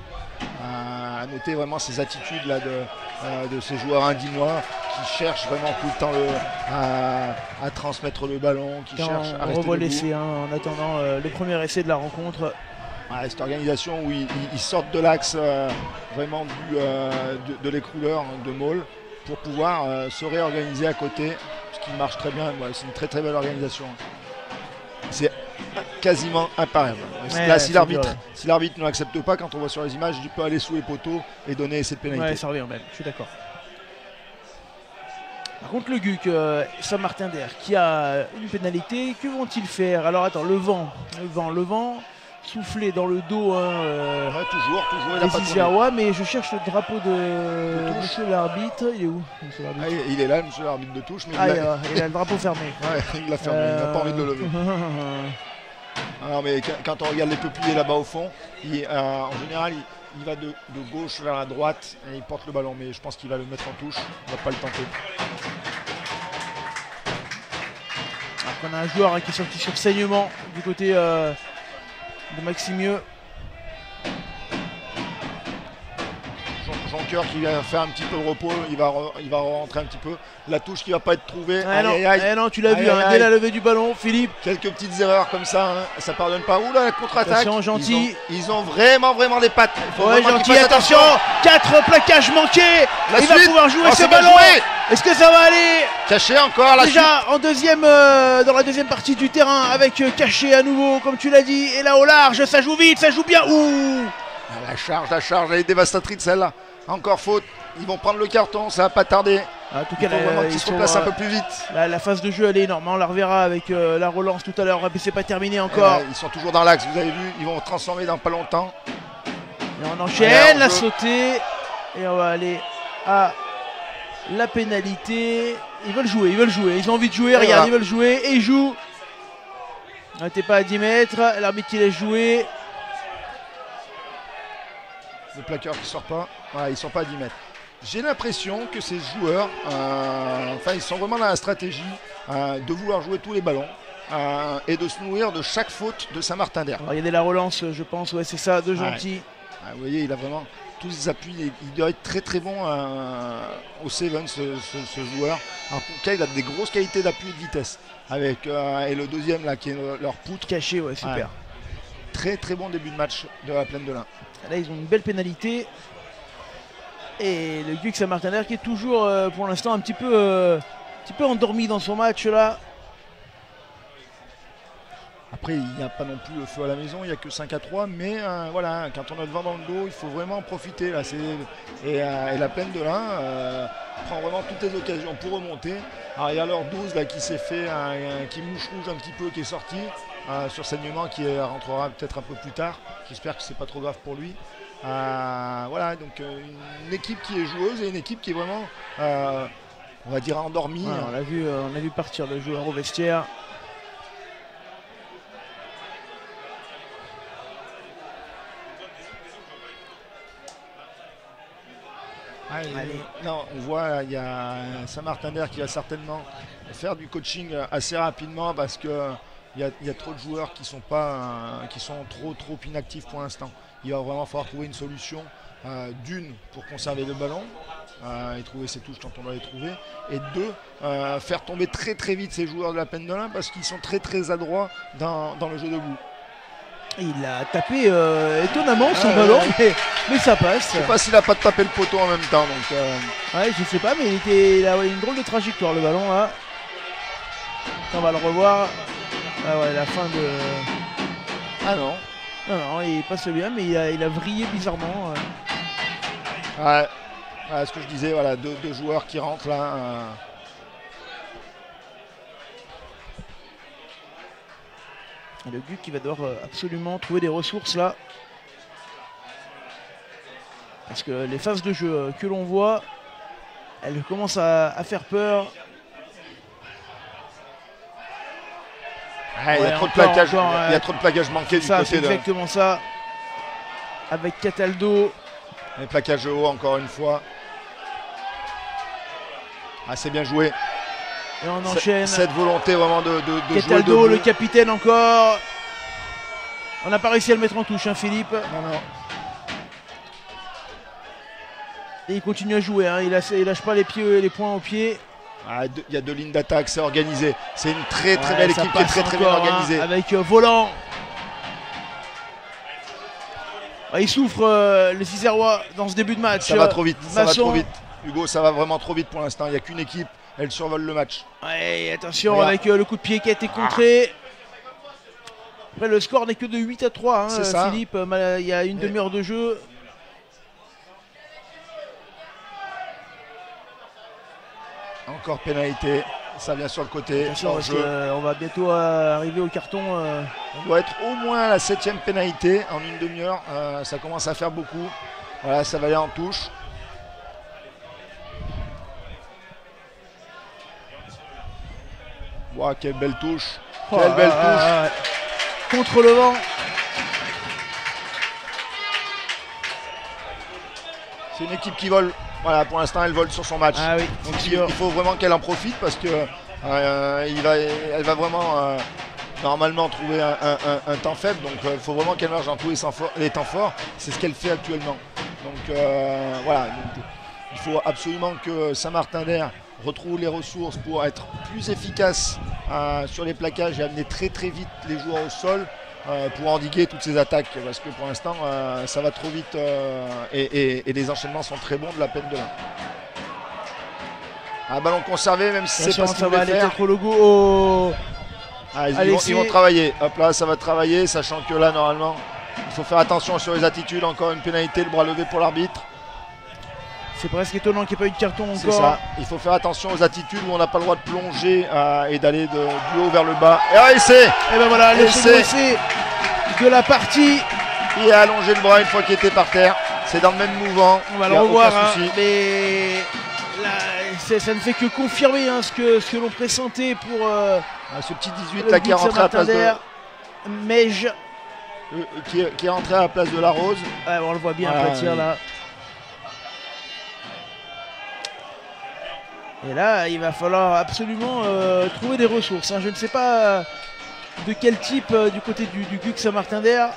À noter vraiment ces attitudes là de ces joueurs indinois qui cherchent vraiment tout le temps à transmettre le ballon, qui cherchent à rester debout. On revoit l'essai en attendant le premier essai de la rencontre. Ouais, cette organisation où ils sortent de l'axe vraiment de l'écrouleur de Maul pour pouvoir se réorganiser à côté, ce qui marche très bien. C'est une très très belle organisation. C'est quasiment imparable. Ouais, là, ouais, si l'arbitre ne l'accepte pas, quand on voit sur les images, il peut aller sous les poteaux et donner cette pénalité. Ouais, ça revient même, je suis d'accord. Par contre, le GUC, Saint-Martin-d'Air, qui a une pénalité, que vont-ils faire? Alors attends, le vent, souffler dans le dos. Ouais, toujours, il a des pas tourné. Isérois, mais je cherche le drapeau de monsieur l'arbitre. Il est où, monsieur l'arbitre? Il est là, monsieur l'arbitre de touche, mais il a le drapeau fermé. Ouais, il l'a fermé, il n'a pas envie de le lever. Alors, mais quand on regarde les peupliers là-bas au fond, en général, il va de gauche vers la droite et il porte le ballon, mais je pense qu'il va le mettre en touche, il ne va pas le tenter. Alors qu'on a un joueur qui est sorti sur saignement du côté de Maximieux. Jonqueur qui vient faire un petit peu de repos, il va rentrer un petit peu. La touche qui va pas être trouvée. Non, tu l'as vu, dès la levée du ballon, Philippe. Quelques petites erreurs comme ça, ça pardonne pas. Ouh là, la contre-attaque. Attention, Gentil. Ils ont vraiment les pattes. Ouais, Gentil, attention. 4 plaquages manqués. Il va pouvoir jouer ce ballon. Est-ce que ça va aller? Caché encore la déjà en deuxième, dans la deuxième partie du terrain avec Caché à nouveau, comme tu l'as dit. Et là au large, ça joue vite, ça joue bien. Ouh. La charge, elle est dévastatrice celle-là. Encore faute, ils vont prendre le carton, ça va pas tarder. En tout cas, ils se replacent un peu plus vite. La phase de jeu elle est énorme, on la reverra avec la relance tout à l'heure, mais c'est pas terminé encore. Ils sont toujours dans l'axe, vous avez vu, ils vont transformer dans pas longtemps. Et on enchaîne la sautée et on va aller à la pénalité. Ils veulent jouer, ils ont envie de jouer, regarde, ils veulent jouer et ils jouent. T'es pas à 10 mètres, l'arbitre qui laisse jouer. Le plaqueur qui sort pas, ils sont pas à 10 mètres. J'ai l'impression que ces joueurs, ils sont vraiment dans la stratégie de vouloir jouer tous les ballons et de se nourrir de chaque faute de Saint-Martin-d'Air. Regardez la relance, je pense, ouais, c'est ça, de Gentil. Vous voyez, il a vraiment tous ses appuis, il doit être très très bon au Seven, ce joueur. En tout cas, il a des grosses qualités d'appui et de vitesse. Avec, et le deuxième, là, qui est leur poutre. Caché, ouais, super. Très très bon début de match de la Plaine de l'Ain. Là, ils ont une belle pénalité. Et le GUC Saint-Martin-d'Air qui est toujours, pour l'instant, un petit peu endormi dans son match là. Après, il n'y a pas non plus le feu à la maison, il n'y a que 5-3, mais voilà, quand on a le vent dans le dos, il faut vraiment en profiter. Là, et la Plaine de l'Ain prend vraiment toutes les occasions pour remonter. Alors, il y a leur 12 là, qui s'est fait, qui mouche rouge un petit peu, qui est sorti sur saignement, qui rentrera peut-être un peu plus tard. J'espère que c'est pas trop grave pour lui. Voilà, donc une équipe qui est joueuse et une équipe qui est vraiment, on va dire, endormie. Ouais, on a vu partir le joueur au vestiaire. Non, on voit il y a Saint-Martin-d'Air qui va certainement faire du coaching assez rapidement parce que il y a trop de joueurs qui sont trop inactifs pour l'instant. Il va vraiment falloir trouver une solution, d'une pour conserver le ballon et trouver ses touches quand on doit les trouver, et deux, faire tomber très très vite ces joueurs de la Plaine de l'Ain parce qu'ils sont très très adroits dans le jeu debout. Il a tapé étonnamment son ballon, mais ça passe. Je sais pas s'il a pas tapé le poteau en même temps. Donc, ouais, je sais pas, mais il a une drôle de trajectoire le ballon là. On va le revoir. Ah ouais, la fin de. Ah non. Non, il passe bien, mais il a vrillé bizarrement. Ouais, ce que je disais, voilà, deux joueurs qui rentrent là. Et le GUC qui va devoir absolument trouver des ressources là. Parce que les phases de jeu que l'on voit, elles commencent à faire peur. Il y a trop de plaquages, il y a trop de plaquages manqués du côté de... C'est exactement ça. Avec Cataldo. Les plaquages haut encore une fois. C'est bien joué. Et on enchaîne. Cette volonté vraiment de Cataldo, le capitaine encore. On n'a pas réussi à le mettre en touche, hein, Philippe. Non. Et il continue à jouer, hein. Il lâche pas les poings aux pieds. Il y a deux lignes d'attaque, c'est organisé. C'est une très belle équipe qui est très bien organisée. Avec Volant. Il souffre les Isérois dans ce début de match. Ça va trop vite. Hugo, ça va vraiment trop vite pour l'instant. Il n'y a qu'une équipe, elle survole le match. Ouais, attention, Regarde. avec le coup de pied qui a été contré. Après, le score n'est que de 8-3, C'est ça. Philippe. Il y a une demi-heure de jeu. Encore pénalité, ça vient sur le côté. Attention, parce hors-jeu. qu'on va bientôt arriver au carton. On doit être au moins à la 7e pénalité en une demi-heure. Ça commence à faire beaucoup. Voilà, ça va aller en touche. Wow, quelle belle touche. Quelle belle touche. Contre le vent. C'est une équipe qui vole. Voilà, pour l'instant, elle vole sur son match. Ah oui, Donc c'est il sûr. faut vraiment qu'elle en profite parce que elle va vraiment normalement trouver un temps faible. Donc il faut vraiment qu'elle marche dans tous les temps forts. C'est ce qu'elle fait actuellement. Donc voilà. Donc, il faut absolument que Saint-Martin-d'Air retrouve les ressources pour être plus efficace sur les plaquages et amener très très vite les joueurs au sol. Pour endiguer toutes ces attaques parce que pour l'instant ça va trop vite et les enchaînements sont très bons de la peine de l'un. Un ballon conservé même si c'est pas ce qu'il ça va voulait aller faire. peut-être au logo. Oh. Ils vont travailler. Hop là, ça va travailler, sachant que là normalement il faut faire attention sur les attitudes. Encore une pénalité, le bras levé pour l'arbitre. C'est presque étonnant qu'il n'y ait pas eu de carton C'est encore. ça. Il faut faire attention aux attitudes où on n'a pas le droit de plonger et d'aller du haut vers le bas. Et essai. Et ben voilà, le second Essai. essai de la partie. Il a allongé le bras une fois qu'il était par terre. C'est dans le même mouvement. On va Il y le a revoir, aucun hein, souci. mais là, ça ne fait que confirmer ce que l'on pressentait pour Ce petit 18 le là qui est but rentré à la place de, Saint-Martin-d'Air. Meige. qui est rentré à la place de la Rose. Ouais, on le voit bien, Voilà, après tir là. Et là, il va falloir absolument trouver des ressources. Je ne sais pas de quel type du côté du GUC Saint-Martin-d'Air.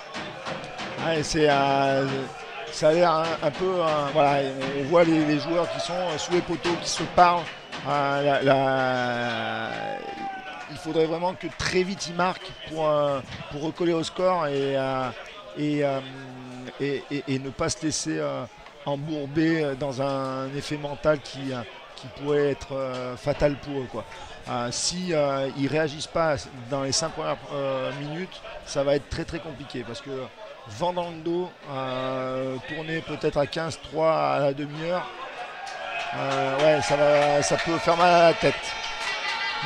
Ouais, ça a l'air un peu. Voilà, on voit les joueurs qui sont sous les poteaux, qui se parlent. Il faudrait vraiment que très vite ils marquent pour recoller au score et ne pas se laisser embourber dans un effet mental qui pourrait être fatal pour eux, quoi. Si ils réagissent pas dans les 5 premières minutes, ça va être très très compliqué parce que vent dans le dos, tourner peut-être à 15-3 à la demi-heure, ouais, ça peut faire mal à la tête.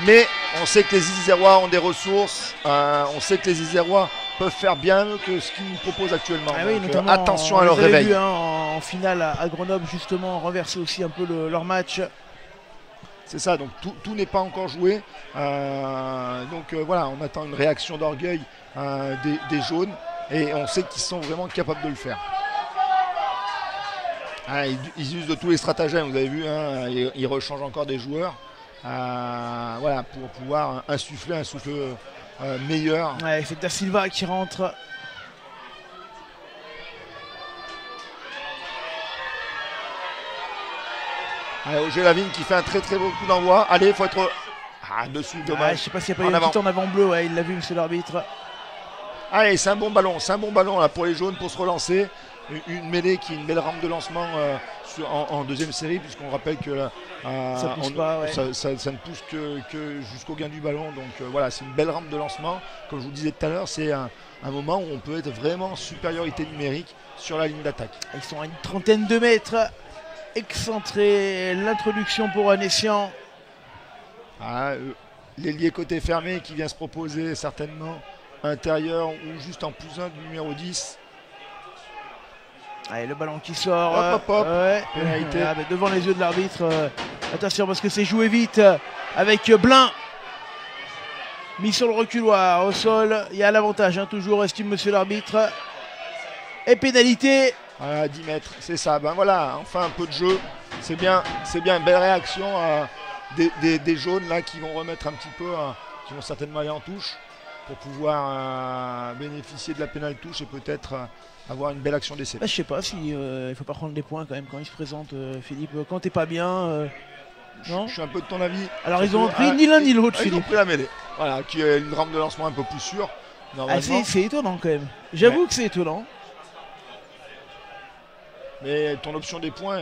Mais on sait que les Isérois ont des ressources, on sait que les Isérois peuvent faire bien mieux que ce qu'ils nous proposent actuellement. Ah oui, Donc, notamment, attention à on leur les avait réveil. vus, en finale à Grenoble, justement, renverser aussi un peu leur match. C'est ça, donc tout n'est pas encore joué. Voilà, on attend une réaction d'orgueil des jaunes et on sait qu'ils sont vraiment capables de le faire. Ils usent de tous les stratagèmes, vous avez vu, ils rechangent encore des joueurs voilà, pour pouvoir insuffler un souffle meilleur. Ouais, c'est Da Silva qui rentre. Auger Lavigne qui fait un très très beau coup d'envoi. Allez, il faut être dessus, Je dommage. sais pas s'il n'y a pas eu un petit en avant bleu, ouais, il l'a vu, monsieur l'arbitre. Allez, c'est un bon ballon là pour les jaunes pour se relancer. Une mêlée qui est une belle rampe de lancement en deuxième série, puisqu'on rappelle que Ça pousse pas, ouais. ça ne pousse que jusqu'au gain du ballon. Donc voilà, c'est une belle rampe de lancement. Comme je vous le disais tout à l'heure, c'est un moment où on peut être vraiment en supériorité numérique sur la ligne d'attaque. Ils sont à une trentaine de mètres. Excentré, l'introduction pour un escient. L'ailier côté fermé qui vient se proposer certainement intérieur ou juste en plus 1 du numéro 10. Allez, le ballon qui sort. Hop. Ouais. Pénalité. Mais devant les yeux de l'arbitre. Attention parce que c'est joué vite avec Blin. Mis sur le reculoir au sol. Il y a l'avantage, toujours, estime monsieur l'arbitre. Et pénalité. À 10 mètres, c'est ça. Ben voilà, enfin un peu de jeu. C'est bien, une belle réaction des jaunes là qui vont remettre un petit peu, qui vont certainement aller en touche pour pouvoir bénéficier de la pénale touche et peut-être avoir une belle action d'essai. Je sais pas si il faut pas prendre des points quand même quand il se présente, Philippe. Quand t'es pas bien, non. Je suis un peu de ton avis. Alors ils ont pris ni l'un ni l'autre, Ils ont Philippe. pris la mêlée. Voilà, qui est une rampe de lancement un peu plus sûre. C'est étonnant quand même. J'avoue que c'est étonnant. Mais ton option des points,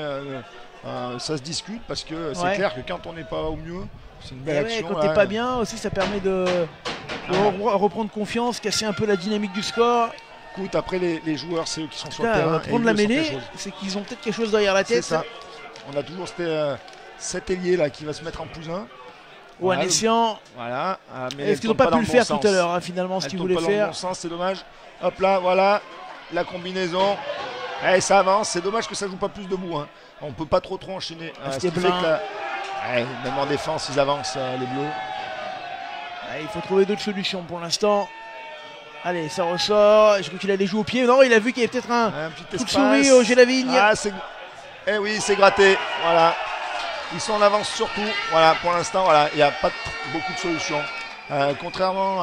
ça se discute parce que c'est Ouais. clair que quand on n'est pas au mieux, c'est une belle Et action. ouais, quand là. t'es pas bien aussi, ça permet de reprendre confiance, casser un peu la dynamique du score. Écoute, après les joueurs, c'est eux qui sont En tout sur le cas, terrain. et prendre ils la le sentent mêlée, les choses. c'est qu'ils ont peut-être quelque chose derrière la C'est tête. ça. On a toujours cet ailier là qui va se mettre en plus 1. Ou un Voilà, escient. Voilà. Mais Est-ce qu'ils n'ont pas pu le faire tout à l'heure, hein, finalement, ce qu'ils voulaient Dans le faire. bon sens, c'est dommage. Hop là, voilà. La combinaison. Et ça avance. C'est dommage que ça joue pas plus debout. Hein. On peut pas trop enchaîner. Ce qui fait Esteblin. que même en défense, ils avancent, les Bleus. Ouais, il faut trouver d'autres solutions pour l'instant. Allez, ça ressort. Je crois qu'il allait jouer au pied. Non, il a vu qu'il y avait peut-être un Un petit coup de espace. souris au Gélavigne. Eh oui, c'est gratté. Voilà. Ils sont en avance surtout. Voilà, pour l'instant, voilà, il n'y a pas beaucoup de solutions. Contrairement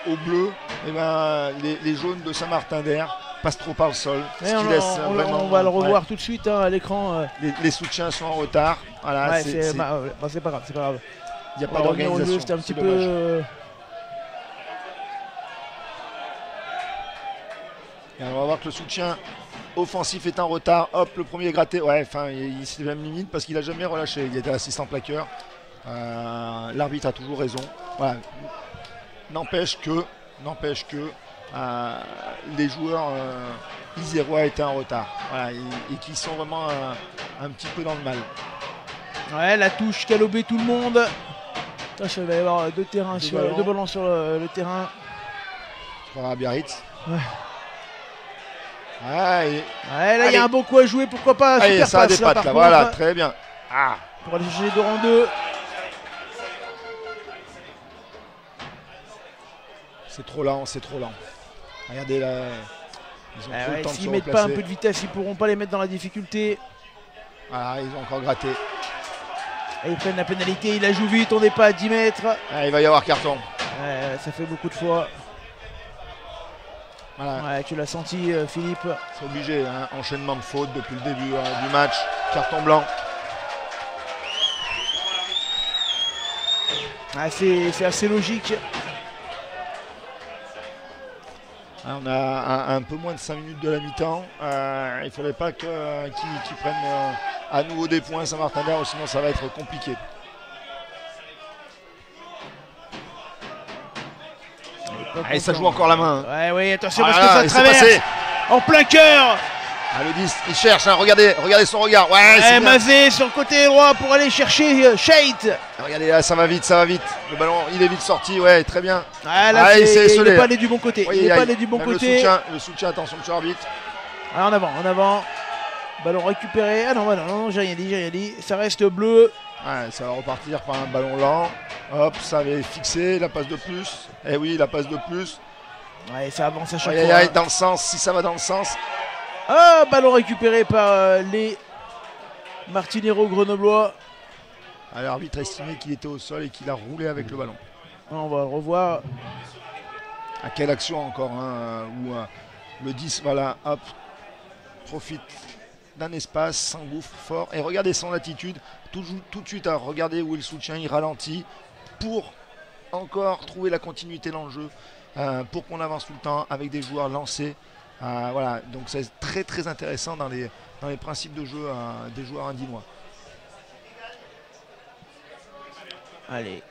aux Bleus, eh ben, les jaunes de Saint-Martin-d'Air passent trop par le sol. Ouais, Ce qui on, laisse on- vraiment, on va le revoir tout de suite hein, à l'écran. les soutiens sont en retard. Voilà, Ouais, c'est c'est pas grave, c'est pas grave. il n'y a On pas va revenir au jeu, d'organisation. c'était un petit c'est peu. dommage. Et on va voir que le soutien offensif est en retard. Hop, le premier gratté. Ouais, enfin, il s'est même limite parce qu'il n'a jamais relâché. Il était assistant plaqueur. L'arbitre a toujours raison. Voilà. N'empêche que les joueurs isérois étaient en retard. Voilà, et qui sont vraiment un petit peu dans le mal. Ouais, la touche qui a lobé tout le monde. Attention, il va y avoir deux Deux ballons sur le terrain. Je crois à Biarritz. Ouais. Ouais, Ouais, là, il y a un bon coup à jouer. Pourquoi pas allez, super ça a passe, des là, pattes là. par Voilà, contre, très bien. Ah. pour aller chercher 2 en 2. C'est trop lent, c'est trop lent. Regardez là. Ils ont trop le temps de se S'ils mettent pas replacer. un peu de vitesse, ils pourront pas les mettre dans la difficulté. Voilà, ils ont encore gratté. Et ils prennent la pénalité, il la joue vite, on n'est pas à 10 mètres. Ah, il va y avoir carton. Ouais, ça fait beaucoup de fois. Voilà, Ouais, tu l'as senti, Philippe. c'est obligé. Hein. Enchaînement de fautes depuis le début du match. Carton blanc. Ah, c'est assez logique. On a un peu moins de 5 minutes de la mi-temps. Il ne faudrait pas qu'ils prennent à nouveau des points Saint-Martin-d'Air, sinon ça va être compliqué. Et ça joue encore la main. Hein. Ouais, oui, attention Ah parce là, que et ça c'est traverse. passé. En plein cœur. Ah, le 10, il cherche, hein. regardez son regard. Ouais, c'est bien. Mazé sur le côté droit pour aller chercher Shade. Regardez là, ça va vite. Le ballon, il est vite sorti, ouais, très bien. Ah, là, Ah, il s'est il esselé, n'est pas là. allé du bon côté. Oui, Il n'est aïe. pas allé du bon Même côté. Le soutien, attention, monsieur arbitre. Ah, en avant. Ballon récupéré. Ah non, j'ai rien dit. Ça reste bleu. Ouais, ça va repartir par un ballon lent. Hop, ça avait fixé, la passe de plus. Eh oui, la passe de plus. Ouais, ça avance à chaque Aïe, fois. dans le sens, si ça va dans le sens. Ah, ballon récupéré par les Martinero grenoblois. Ah, l'arbitre a estimé qu'il était au sol et qu'il a roulé avec le ballon. On va le revoir. À quelle action encore où le 10, voilà, hop, profite d'un espace, s'engouffre fort. Et regardez son attitude, tout de suite à regarder où est le soutien, il ralentit pour encore trouver la continuité dans le jeu, pour qu'on avance tout le temps avec des joueurs lancés. Voilà, donc c'est très très intéressant dans les principes de jeu des joueurs indinois. Allez.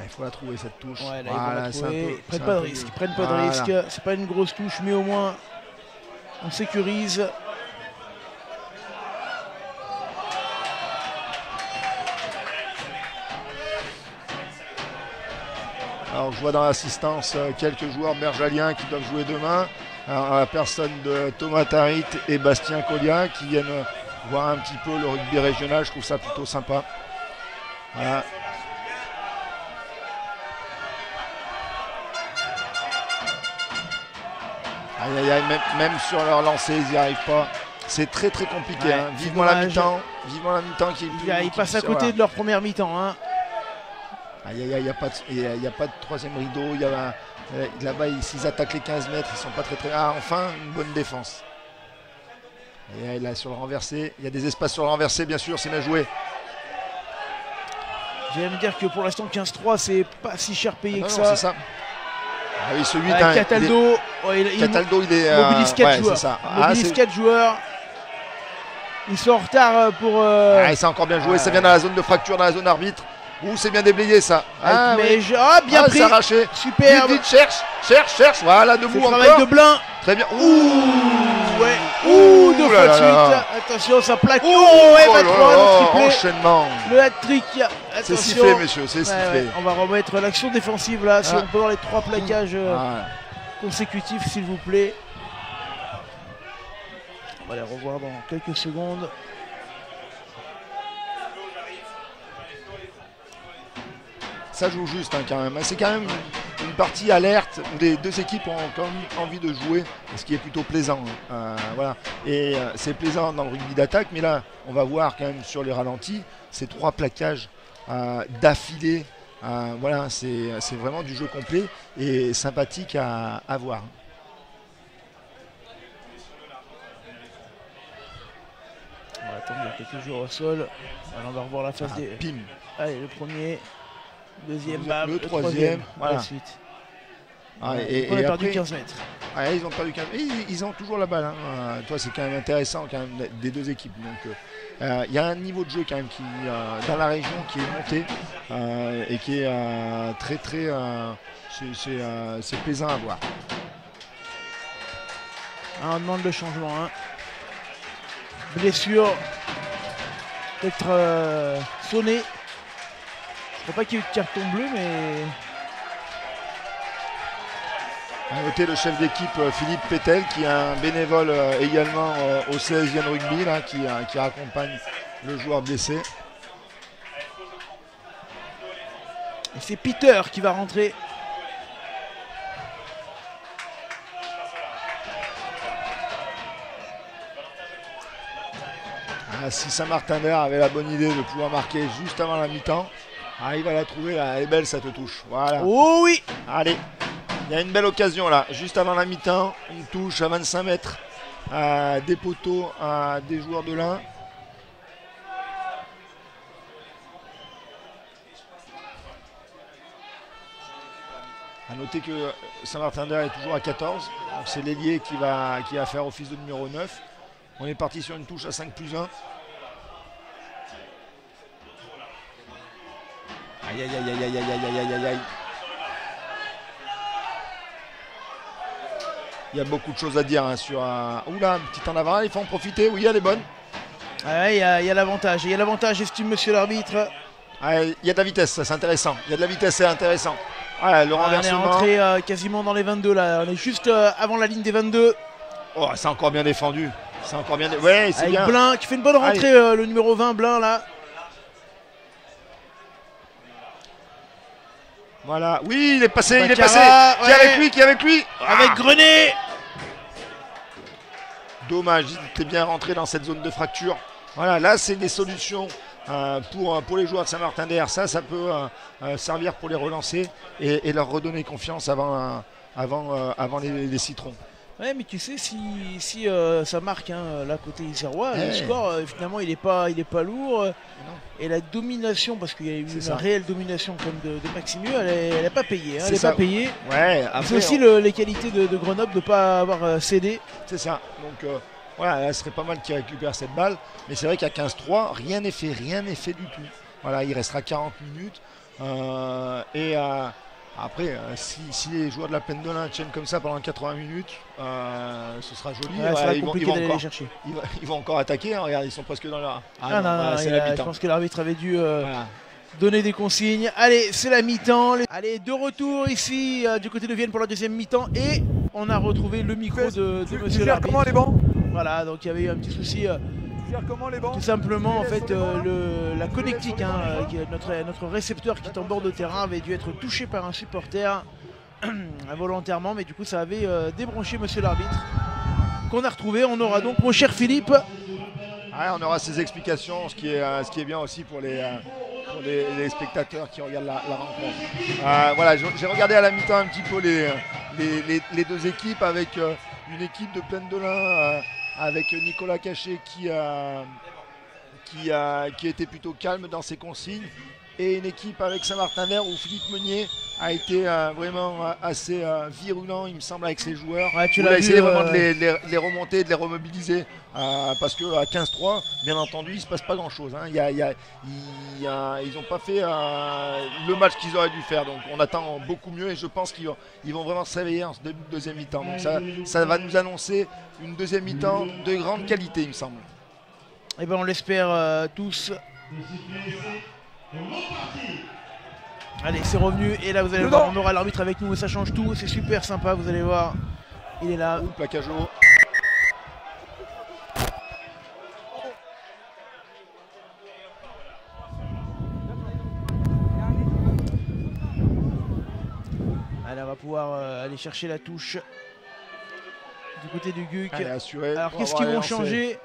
Il faut la trouver cette touche. Ouais, là, Voilà, ils vont la trouver. Ils prennent c'est pas un de peu risque. mieux. Ils prennent pas de Voilà. risque. C'est pas une grosse touche, mais au moins on sécurise. Alors je vois dans l'assistance quelques joueurs bergaliens qui doivent jouer demain. Alors, la personne de Thomas Tarit et Bastien Collia qui viennent voir un petit peu le rugby régional. Je trouve ça plutôt sympa. Voilà. Aïe, même sur leur lancée, ils n'y arrivent pas. C'est très très compliqué. Ouais, Hein. c'est Vivement la dommage. mi-temps qui est plus. Ils passent à côté voilà. de leur première mi-temps. Hein. Il n'y a pas de troisième rideau. Là-bas, s'ils attaquent les 15 mètres, ils sont pas très très. Ah, enfin, une bonne défense. Et là, sur le renversé, il y a des espaces sur le renversé, bien sûr, c'est bien joué. J'allais me dire que pour l'instant 15-3 c'est pas si cher payé Non, que non, ça. c'est ça. Ah oui, ce 8, Cataldo, Cataldo, il est. mobilise 4 ouais, joueurs. c'est ça. Mobilise 4 joueurs. Ils sont en retard pour... c'est encore bien joué, ça vient dans la zone de fracture, dans la zone arbitre. Ouh, c'est bien déblayé ça. Oui. Bien pris. C'est arraché. Super. Vite, cherche. Voilà, debout encore. Travail de Blin. Très bien. Ouais. Deux fois de suite. Attention, ça plaque. Enchaînement. Le hat-trick. C'est sifflé, messieurs, c'est sifflé. On va remettre l'action défensive là, si on peut avoir les 3 plaquages consécutifs, s'il vous plaît. On va les revoir dans quelques secondes. Ça joue juste quand même. C'est quand même une partie alerte où les deux équipes ont quand même envie de jouer, ce qui est plutôt plaisant. Voilà. Et c'est plaisant dans le rugby d'attaque, mais là, on va voir quand même sur les ralentis, ces 3 plaquages d'affilée. Voilà, c'est vraiment du jeu complet et sympathique à voir. On va attendre quelques jours au sol. Alors, on va revoir la phase des... Pim. Allez, le premier. Deuxième, le troisième, voilà. Ensuite. On a perdu après, 15 mètres. Ils ont perdu 15 mètres. Ils ont toujours la balle. Toi, c'est quand même intéressant quand même, des deux équipes. Donc, il y a un niveau de jeu quand même qui, dans la région qui est monté et qui est très très. C'est plaisant à voir. On demande le changement. Blessure. Peut-être sonné. Je ne crois pas qu'il y ait eu de carton bleu, mais... À noter le chef d'équipe Philippe Pétel, qui est un bénévole également au 16e rugby, là, qui accompagne le joueur blessé. Et c'est Peter qui va rentrer. Si Saint-Martin-d'Air avait la bonne idée de pouvoir marquer juste avant la mi-temps, il va la trouver, là. Elle est belle, ça te touche. Voilà. Oh oui. Allez, il y a une belle occasion là, juste avant la mi-temps, une touche à 25 mètres, des poteaux, des joueurs de l'Ain. A noter que Saint-Martin-d'Air est toujours à 14, donc c'est l'ailier qui va faire office de numéro 9. On est parti sur une touche à 5+1. Aïe aïe aïe aïe aïe aïe aïe aïe aïe. Il y a beaucoup de choses à dire sur un. Oula, petit en avant, il faut en profiter. Oui, elle est bonne. Il y a l'avantage. Il y a l'avantage, estime monsieur l'arbitre. Il y a de la vitesse, ça c'est intéressant. Il y a de la vitesse, c'est intéressant. Le renversement. On est rentré quasiment dans les 22 là. On est juste avant la ligne des 22. Oh, c'est encore bien défendu. C'est encore bien. Ouais, c'est bien. Blin qui fait une bonne rentrée, le numéro 20, Blin là. Voilà, oui, il est passé, il est passé. Ouais. Qui est avec lui Avec Grenet. Dommage, il était bien rentré dans cette zone de fracture. Voilà, là c'est des solutions pour les joueurs de Saint-Martin-d'Air. Ça peut servir pour les relancer et leur redonner confiance avant les citrons. Ouais, mais tu sais, si ça marque là côté isérois, le score finalement il est pas lourd. Et la domination, parce qu'il y a eu une réelle domination comme de Maximu, elle n'a pas payé. Elle n'est pas payée. Ouais, c'est aussi les qualités de Grenoble de ne pas avoir cédé. C'est ça. Donc voilà, ce serait pas mal qu'il récupère cette balle. Mais c'est vrai qu'à 15-3, rien n'est fait du tout. Voilà, il restera 40 minutes. Après, si les joueurs de la Plaine de l'Ain tiennent comme ça pendant 80 minutes, ce sera joli. Ils vont encore attaquer. Regarde, ils sont presque dans leur... je pense que l'arbitre avait dû donner des consignes. Allez, c'est la mi-temps. Allez, de retour ici du côté de Vienne pour la deuxième mi-temps. Et on a retrouvé le micro de monsieur l'arbitre. Comment les bancs? Voilà, donc il y avait eu un petit souci. Comment les bancs? Tout simplement, en fait, la connectique, qui est notre récepteur qui est en bord de terrain, avait dû être touché par un supporter involontairement, mais du coup, ça avait débranché monsieur l'arbitre qu'on a retrouvé. On aura donc, mon cher Philippe. On aura ces explications, ce qui est bien aussi pour les spectateurs qui regardent la rencontre. Voilà, j'ai regardé à la mi-temps un petit peu les deux équipes avec une équipe de Plaine de l'Ain. Avec Nicolas Cachet qui était plutôt calme dans ses consignes. et une équipe avec Saint-Martin-d'Air où Philippe Meunier a été vraiment assez virulent, il me semble, avec ses joueurs. Ouais, tu il l'as a vu, essayé vraiment de les remonter, de les remobiliser. Parce qu'à 15-3, bien entendu, il ne se passe pas grand-chose. Hein. Ils n'ont pas fait le match qu'ils auraient dû faire. Donc on attend beaucoup mieux et je pense qu'ils vont vraiment se réveiller en ce début de deuxième mi-temps. Donc ça va nous annoncer une deuxième mi-temps de grande qualité, il me semble. Et ben on l'espère tous. Allez, c'est revenu et là vous allez voir, on aura l'arbitre avec nous et ça change tout, c'est super sympa, vous allez voir. Il est là. Plaquage haut. Allez, on va pouvoir aller chercher la touche du côté du GUC. Allez, assuré. Alors qu'est-ce qu'ils vont changer?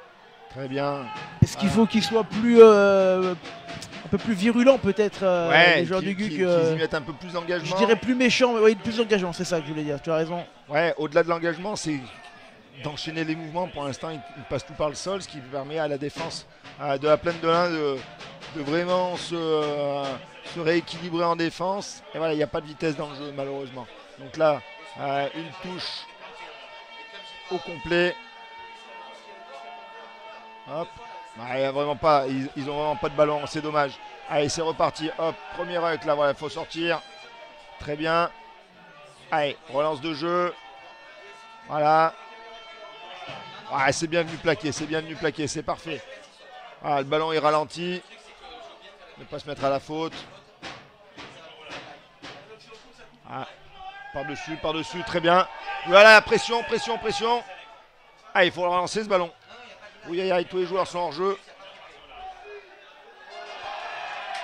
Très bien. Est-ce qu'il faut qu'ils soient plus un peu plus virulents peut-être les joueurs du GUC qu'ils y mettent un peu plus d'engagement. Je dirais plus méchants, mais oui, plus d'engagement, c'est ça que je voulais dire, tu as raison. Ouais, au-delà de l'engagement, c'est d'enchaîner les mouvements. Pour l'instant, ils passent tout par le sol, ce qui permet à la défense de la Plaine de l'Ain de vraiment se rééquilibrer en défense. Et voilà, il n'y a pas de vitesse dans le jeu, malheureusement. Donc là, une touche au complet. Hop. Ouais, vraiment pas, ils ont vraiment pas de ballon, c'est dommage. Allez, c'est reparti. Hop, premier rec là, voilà, il faut sortir. Très bien. Allez, relance de jeu. Voilà. Ouais, c'est bien venu plaquer, c'est parfait. Voilà, le ballon est ralenti. Ne pas se mettre à la faute. Ah, par-dessus, très bien. Voilà, pression. Ah, il faut le relancer ce ballon. Oui, tous les joueurs sont hors jeu.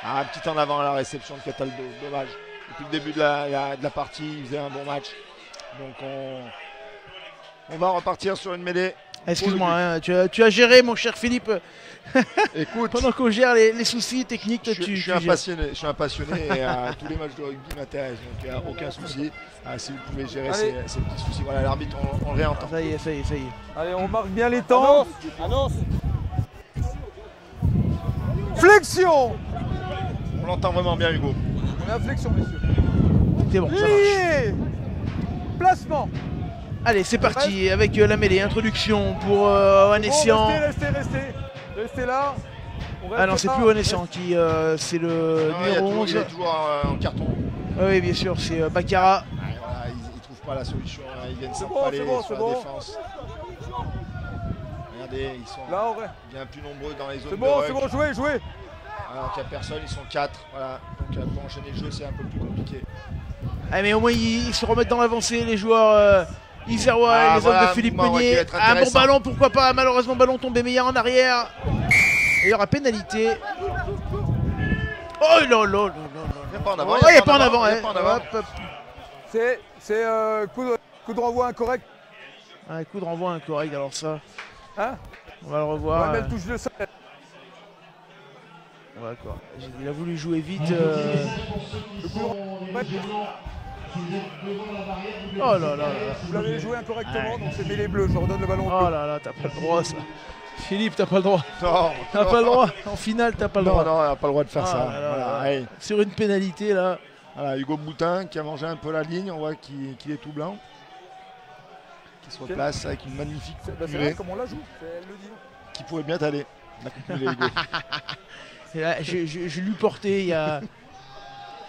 Ah, petit en avant à la réception de Cataldo, dommage. Depuis le début de la partie, il faisait un bon match. Donc on va repartir sur une mêlée. Excuse-moi, hein, tu as géré mon cher Philippe. Écoute, pendant qu'on gère les soucis techniques, je suis un passionné et tous les matchs de rugby m'intéressent, donc il n'y a aucun souci. Si vous pouvez gérer ces petits soucis, voilà, l'arbitre, on le réentend. Ça y est. Allez, on marque bien les temps. Annonce. Flexion. On l'entend vraiment bien, Hugo. On est à flexion, messieurs. C'est bon, ça marche. Placement. Allez, c'est parti avec la mêlée. Introduction pour Onessian. Restez là. Ah non, c'est plus Onessian qui c'est le numéro 11. Il est toujours en carton. Oui, bien sûr, c'est Baccara. Voilà, ils ne trouvent pas la solution. Ils viennent s'empaler sur la défense. Regardez, ils sont bien plus nombreux dans les zones de ruck. C'est bon, jouez. Alors qu'il n'y a personne, ils sont 4. Voilà. Donc pour enchaîner le jeu, c'est un peu plus compliqué. Ah, mais au moins, ils se remettent dans l'avancée, les joueurs isérois, les hommes de Philippe Meunier. Un bon ballon, pourquoi pas. Malheureusement, ballon tombé, mais il y a en arrière. Et il y aura pénalité. Oh là. Il n'y a pas en avant. Il n'y a pas en avant. C'est coup de renvoi incorrect. Un coup de renvoi incorrect, alors ça. Hein, on va le revoir. Ouais, mais elle touche le sol. D'accord. Il a voulu jouer vite. Oh là. Vous l'avez joué incorrectement, donc c'est mêlée bleue. Je redonne le ballon. Oh là, t'as pas le droit, ça. Philippe, t'as pas le droit. Non, t'as pas le droit. En finale, t'as pas le droit. Non, on n'a pas le droit de faire ça. Voilà. Sur une pénalité, là. Voilà, Hugo Boutin qui a mangé un peu la ligne. On voit qu'il est tout blanc. Qui se replace avec une magnifique coupe mulet. Comme on la joue, elle le dit. Qui pourrait bien t'aller. La coupe mulet, Hugo. Là, je l'ai porté il y a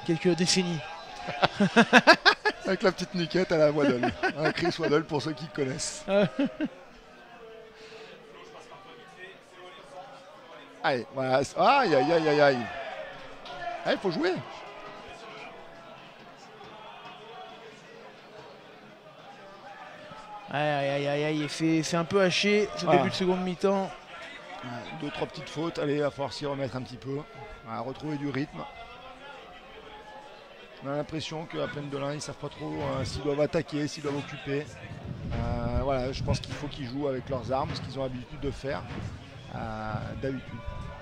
quelques décennies. Avec la petite nuquette à la Waddle. Chris Waddle pour ceux qui connaissent. Allez, voilà. Aïe. Il faut jouer. Aïe. C'est un peu haché ce début de seconde mi-temps. 2-3 petites fautes. Allez, il va falloir s'y remettre un petit peu. Retrouver du rythme. On a l'impression qu'à Plaine de l'Ain, ils ne savent pas trop s'ils doivent attaquer, s'ils doivent occuper. Voilà, je pense qu'il faut qu'ils jouent avec leurs armes, ce qu'ils ont l'habitude de faire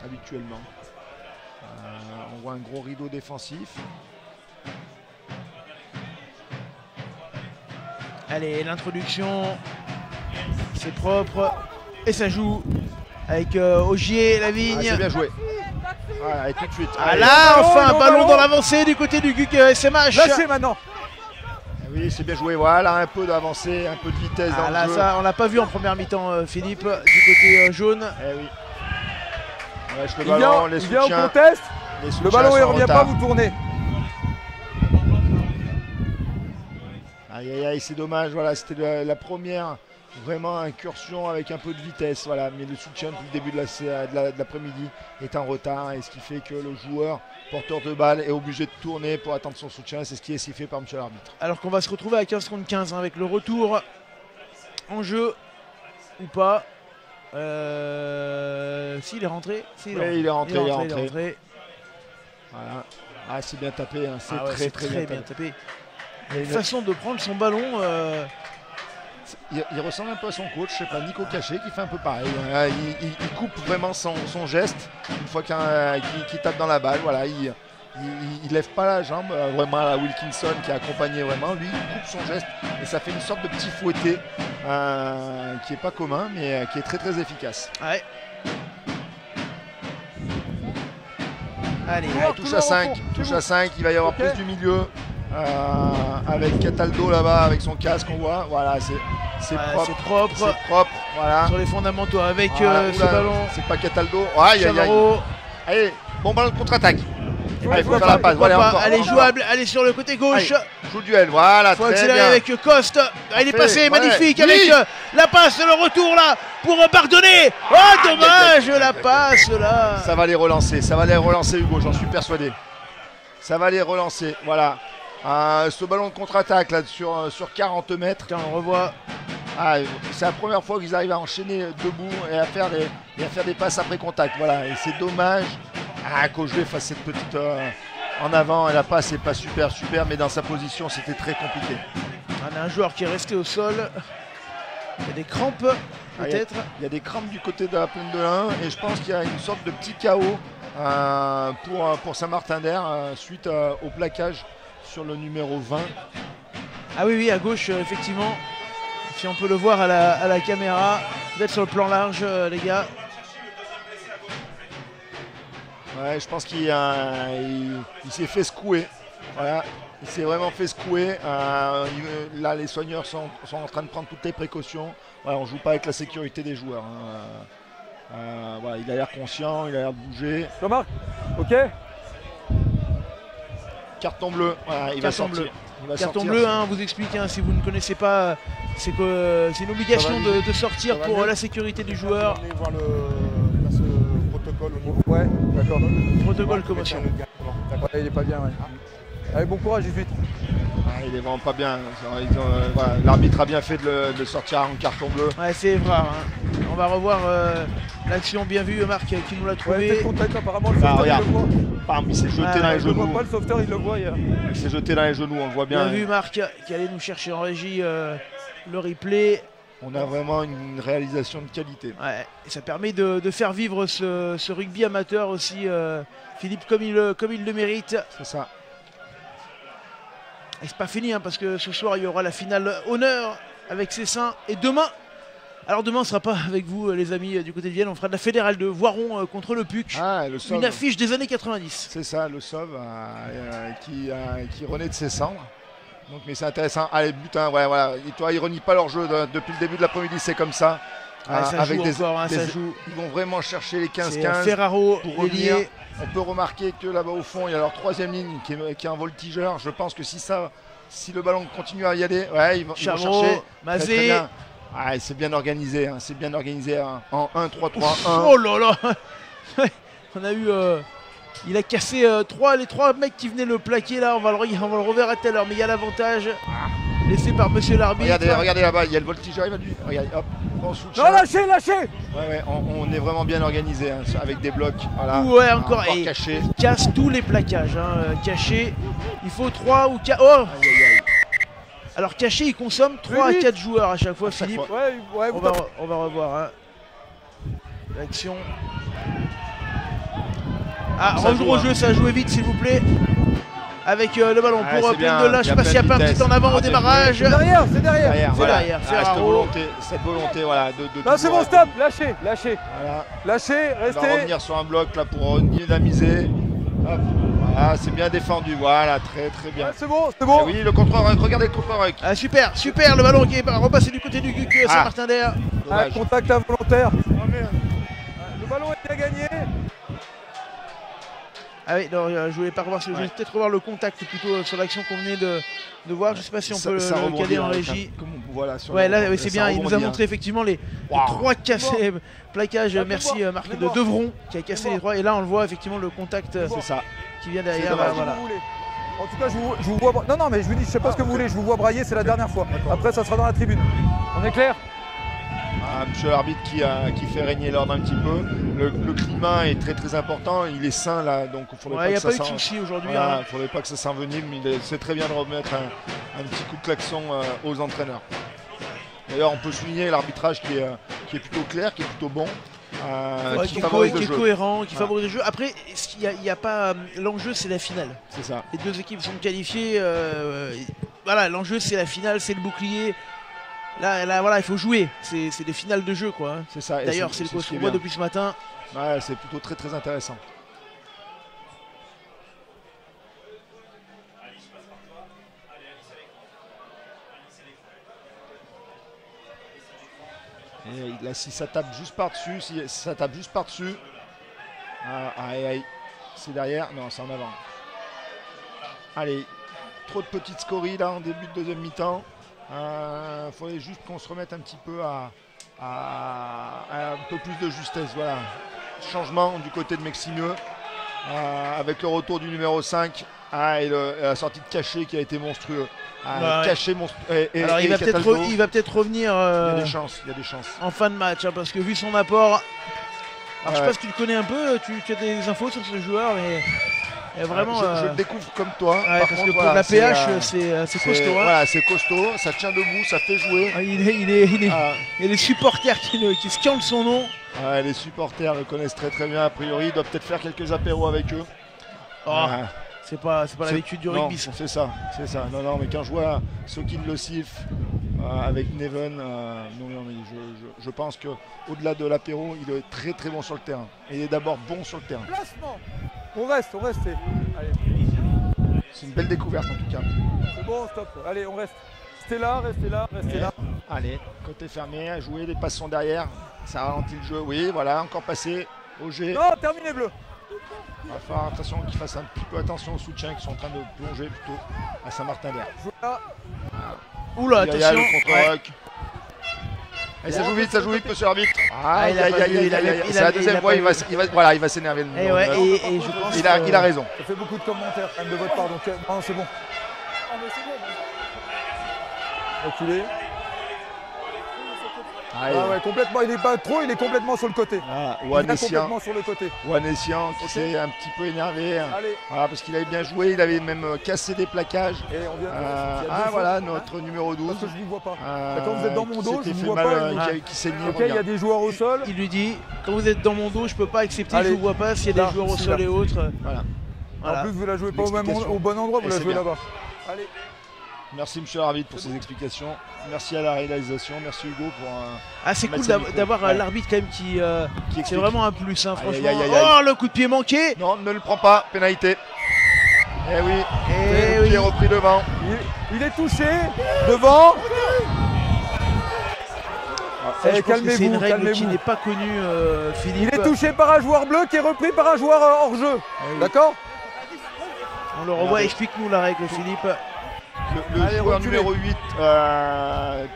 habituellement. On voit un gros rideau défensif. Allez, l'introduction, c'est propre et ça joue. avec Ogier, Lavigne. C'est bien joué. Voilà, et tout de suite. Ah là, enfin un ballon dans l'avancée du côté du GUC SMH. Lâchez maintenant. Oui, c'est bien joué. Voilà, un peu d'avancée, un peu de vitesse dans là, le jeu. ça, on l'a pas vu en première mi-temps, Philippe, du côté jaune. Eh oui. On lâche le Il ballon, vient, les il vient au soutiens. contest. Les Le soutiens ballon sont il en revient retard. pas, vous tournez. Aïe aïe aïe, c'est dommage. Voilà, c'était la première vraiment incursion avec un peu de vitesse. Voilà, mais le soutien depuis le début de l'après-midi est en retard, et ce qui fait que le joueur porteur de balle est obligé de tourner pour attendre son soutien. C'est ce qui est sifflé par monsieur l'arbitre. Alors qu'on va se retrouver à 15 contre 15 avec le retour en jeu ou pas. S'il est rentré, Oui, il est rentré. Voilà. Ah, c'est bien tapé, hein. C'est C'est très bien tapé. Il y a une façon de prendre son ballon. Il ressemble un peu à son coach, je sais pas, Nico Caché, qui fait un peu pareil. Voilà, il coupe vraiment son geste une fois qu'il tape dans la balle. Voilà, il lève pas la jambe, vraiment à la Wilkinson qui a accompagné vraiment. Lui, il coupe son geste et ça fait une sorte de petit fouetté qui est pas commun, mais qui est très très efficace. Ouais. Allez, Touche à 5, il va y avoir plus du milieu. Avec Cataldo là-bas, avec son casque, on voit. Voilà, c'est propre. C'est propre. Voilà. Sur les fondamentaux avec ce Oula, ballon. C'est pas Cataldo. Aïe, aïe, aïe. Allez, bon ballon de contre-attaque. Allez, faut faire la passe. Voilà, encore. Allez, jouable. Allez sur le côté gauche. Allez, joue le duel. Voilà, faut très accélérer bien. avec Coste. Il est passé, magnifique, oui. avec la passe, le retour là pour Bardonnet. Oh, dommage, la passe là. Ça va les relancer, Hugo, j'en suis persuadé. Ça va les relancer, voilà. Ce ballon de contre-attaque là sur 40 mètres. Tiens, on revoit. C'est la première fois qu'ils arrivent à enchaîner debout et à faire des passes après contact. Voilà, et c'est dommage qu'Auger fasse cette petite en avant. Et la passe n'est pas super, mais dans sa position, c'était très compliqué. On a un joueur qui est resté au sol. Il y a des crampes, peut-être. Il y a des crampes du côté de la plaine de l'Ain, et je pense qu'il y a une sorte de petit chaos pour Saint-Martin-d'Air suite au plaquage sur le numéro 20. Ah oui, à gauche, effectivement. Si on peut le voir à la caméra. Vous êtes sur le plan large, les gars. Ouais, je pense qu'il s'est fait secouer. Voilà, il s'est vraiment fait secouer. Là, les soigneurs sont en train de prendre toutes les précautions. Voilà, on ne joue pas avec la sécurité des joueurs. Voilà, il a l'air conscient, il a l'air de bouger. Jean-Marc, ok. Carton bleu, voilà, il va sortir. Carton bleu, on vous explique, si vous ne connaissez pas, c'est une obligation de sortir pour la sécurité du joueur. On va voir ce protocole au niveau. Ouais, d'accord. Protocole commotion. D'accord, il est pas bien. Ouais. Allez, bon courage, 18. Il est vraiment pas bien. Voilà, l'arbitre a bien fait de le sortir en carton bleu. Ouais, c'est vrai. On va revoir l'action bien vue, Marc qui nous l'a trouvé. Ouais, contact, apparemment le sauveteur il le voit. Il s'est jeté dans les genoux. Je ne vois pas le sauveteur, il le voit. Il s'est jeté dans les genoux, on le voit bien. Bien vu, Marc qui allait nous chercher en régie le replay. On a vraiment une réalisation de qualité. Ouais, et ça permet de faire vivre ce rugby amateur aussi, Philippe, comme il le mérite. C'est ça. Et c'est pas fini, parce que ce soir il y aura la finale honneur avec Cessin. Et demain, alors demain on sera pas avec vous les amis du côté de Vienne, on fera de la fédérale de Voiron contre le PUC. Une affiche des années 90. C'est ça, le SOV qui renaît de ses cendres. Donc, mais c'est intéressant. Allez, butin, ouais, voilà. Et toi, ils renient pas leur jeu depuis le début de l'après-midi, c'est comme ça. Ça avec joue encore, ça joue. Ils vont vraiment chercher les 15-15 Ferraro pour revenir. On peut remarquer que là-bas au fond, il y a leur troisième ligne qui est un voltigeur. Je pense que si le ballon continue à y aller, ouais, ils vont chercher. Mazé. Très bien. C'est bien organisé, c'est bien organisé en 1-3-3-1. Oh là là. On a eu... il a cassé les trois mecs qui venaient le plaquer là, on va le reverra tout à l'heure, mais il y a l'avantage laissé par monsieur l'arbitre. Regardez là-bas, il y a le voltigeur, il va lui. Regardez, hop, bon soutien. Non, lâchez. Ouais, on est vraiment bien organisé avec des blocs. Voilà. Ouais, encore caché. Il casse tous les plaquages, cachés. Il faut 3 ou 4. Oh. Aïe. Alors caché, il consomme 3 à 4 joueurs à chaque fois, Philippe. Ouais, on va revoir. L'action. Retour au jeu, ça a joué vite s'il vous plaît. avec le ballon Ouais, pour c'est bien, Pendola. Je sais pas s'il n'y a pas un petit en avant au démarrage. C'est derrière, c'est derrière. Derrière, C'est voilà. derrière, Ah, Ferraro. cette volonté voilà, de Là, c'est toujours- bon, stop. Lâchez, lâchez. Voilà. Lâchez, On va restez. revenir sur un bloc là pour dynamiser. Hop. Voilà, c'est bien défendu. Voilà, très très bien. Ouais, c'est bon, c'est Et bon. oui, le contre-ruck, regardez le contre-ruck. Ah, super, super, le ballon qui est repassé du côté du GUC Saint-Martin-d'Air. Ah, Dommage. contact involontaire. Le ballon est bien gagné. Ah oui, non, je voulais pas revoir, je vais peut-être revoir le contact plutôt sur l'action qu'on venait de voir. Je sais pas si on peut le rebondit, caler en hein, régie. voilà, sur Ouais, le- là, oui, c'est ça bien, il nous a rebondit, montré effectivement les Waouh. 3 cassés, plaquages, Ouais, merci c'est mort, Marc c'est de mort. Devron qui a cassé C'est les mort. 3. Et là, on le voit effectivement le contact C'est ça. qui vient C'est derrière. dommage. Voilà. Vous voulez. En tout cas, je vous vois. Non, non, mais je vous dis, je sais pas ce que vous voulez. Je vous vois brailler, c'est la dernière fois. Après, ça sera dans la tribune. On est clair? Monsieur l'arbitre qui fait régner l'ordre un petit peu. Le climat est très très important. Il est sain là, donc il faudrait Ouais, il n'y a que pas ça eu de s'en- soucis aujourd'hui. Voilà, hein. faudrait pas que ça s'envenime. Mais c'est très bien de remettre un petit coup de klaxon aux entraîneurs. D'ailleurs, on peut souligner l'arbitrage qui est plutôt clair, qui est plutôt bon. Ouais, Qui qui favorise le est jeu. cohérent, qui Voilà. favorise le jeu. Après, il y a pas l'enjeu, c'est la finale. C'est ça. Les deux équipes sont qualifiées. Voilà, l'enjeu, c'est la finale, c'est le bouclier. Là, voilà, il faut jouer. C'est des finales de jeu, quoi. hein. C'est ça. Et D'ailleurs, c'est ce ce qui qu'on est voit bien. depuis ce matin. Ouais, c'est plutôt très très intéressant. Et là, si ça tape juste par-dessus, si ça tape juste par-dessus. Aïe, aïe. C'est derrière. Non, c'est en avant. Allez, trop de petites scories là en début de deuxième mi-temps. Il faudrait juste qu'on se remette un petit peu à un peu plus de justesse. Voilà. Changement du côté de Meximieux. Avec le retour du numéro 5 et la sortie de Cachet qui a été monstrueux. Ouais. Cachet monstrueux. Alors, il va peut-être revenir Il y a des chances, il y a des chances. en fin de match, hein, parce que vu son apport. Alors, je sais Ouais. pas si tu le connais un peu, tu as des infos sur ce joueur, mais vraiment. Je le découvre comme toi. ouais, Par parce contre, que pour voilà, la PH, c'est c'est costaud. hein. Voilà, c'est costaud, ça tient debout, ça fait jouer. Ah, il y Ah, a les supporters qui scandent son nom. les supporters le connaissent très très bien a priori. Ils doivent peut-être faire quelques apéros avec eux. Oh, Ah, c'est pas l'habitude du non, rugby. Ça. c'est ça, c'est ça. Non, non, mais quand je vois ceux qui le sifflent avec Neven, non, mais je pense qu'au-delà de l'apéro, il est très très bon sur le terrain. Et il est d'abord bon sur le terrain. Placement. On reste. Allez, C'est une belle découverte en tout cas. c'est bon, stop. Allez, on reste. Restez là. Allez, côté fermé, à jouer, les passes sont derrière. Ça ralentit le jeu. Oui, voilà, encore passé. Auger. Non, terminé bleu. Il va falloir attention qu'ils fassent un petit peu attention aux soutiens qui sont en train de plonger plutôt à Saint-Martin-d'Air. Jouez là. Oula, Il y a attention. le contre-rock. Et ça joue vite, monsieur l'arbitre. il a pas vu, il avait- C'est la deuxième fois, il va s'énerver. le Et, numéro ouais, 9. et je pense Il a raison. Ça fait beaucoup de commentaires quand même de votre part, donc non, c'est bon. Reculez. Ah, Ah ouais, complètement, il est pas trop, il est complètement sur le côté. Il est Wanessian complètement sur le côté. qui s'est un petit peu énervé. Allez, Voilà, parce qu'il avait bien joué, il avait même cassé des plaquages. et on vient il y a deux Voilà, fautes. notre numéro 12. Parce que je ne vous vois pas. Quand vous êtes dans mon qui dos, je s'était vous fait vois mal, pas. qui saignait. Ok, il y a des joueurs au sol. il lui dit, quand vous êtes dans mon dos, je peux pas accepter, Allez. je vous vois pas s'il y a Là, des joueurs au ici, sol là. et autres. Voilà. Voilà. En plus, vous la jouez pas L'explication. au bon endroit, vous Et la c'est jouez bien. là-bas. Allez. Merci monsieur l'arbitre pour ces explications. Merci à la réalisation. Merci Hugo pour Ah, c'est mettre cool ça au micro. d'avoir Ouais. l'arbitre quand même qui c'est explique. vraiment un plus, hein, Aïe, franchement. aïe, aïe, aïe. Oh, le coup de pied manqué. Non, ne le prends pas, pénalité. Eh oui, Eh le oui. pied repris devant. Il est touché. Devant. Ça, je Eh, pense que c'est une calmez-vous, règle qui calmez-vous. n'est pas connue, Il Philippe. est touché par un joueur bleu qui est repris par un joueur hors jeu. oui. D'accord? On le revoit, explique-nous la règle, Philippe. Le Allez, joueur reculez. numéro 8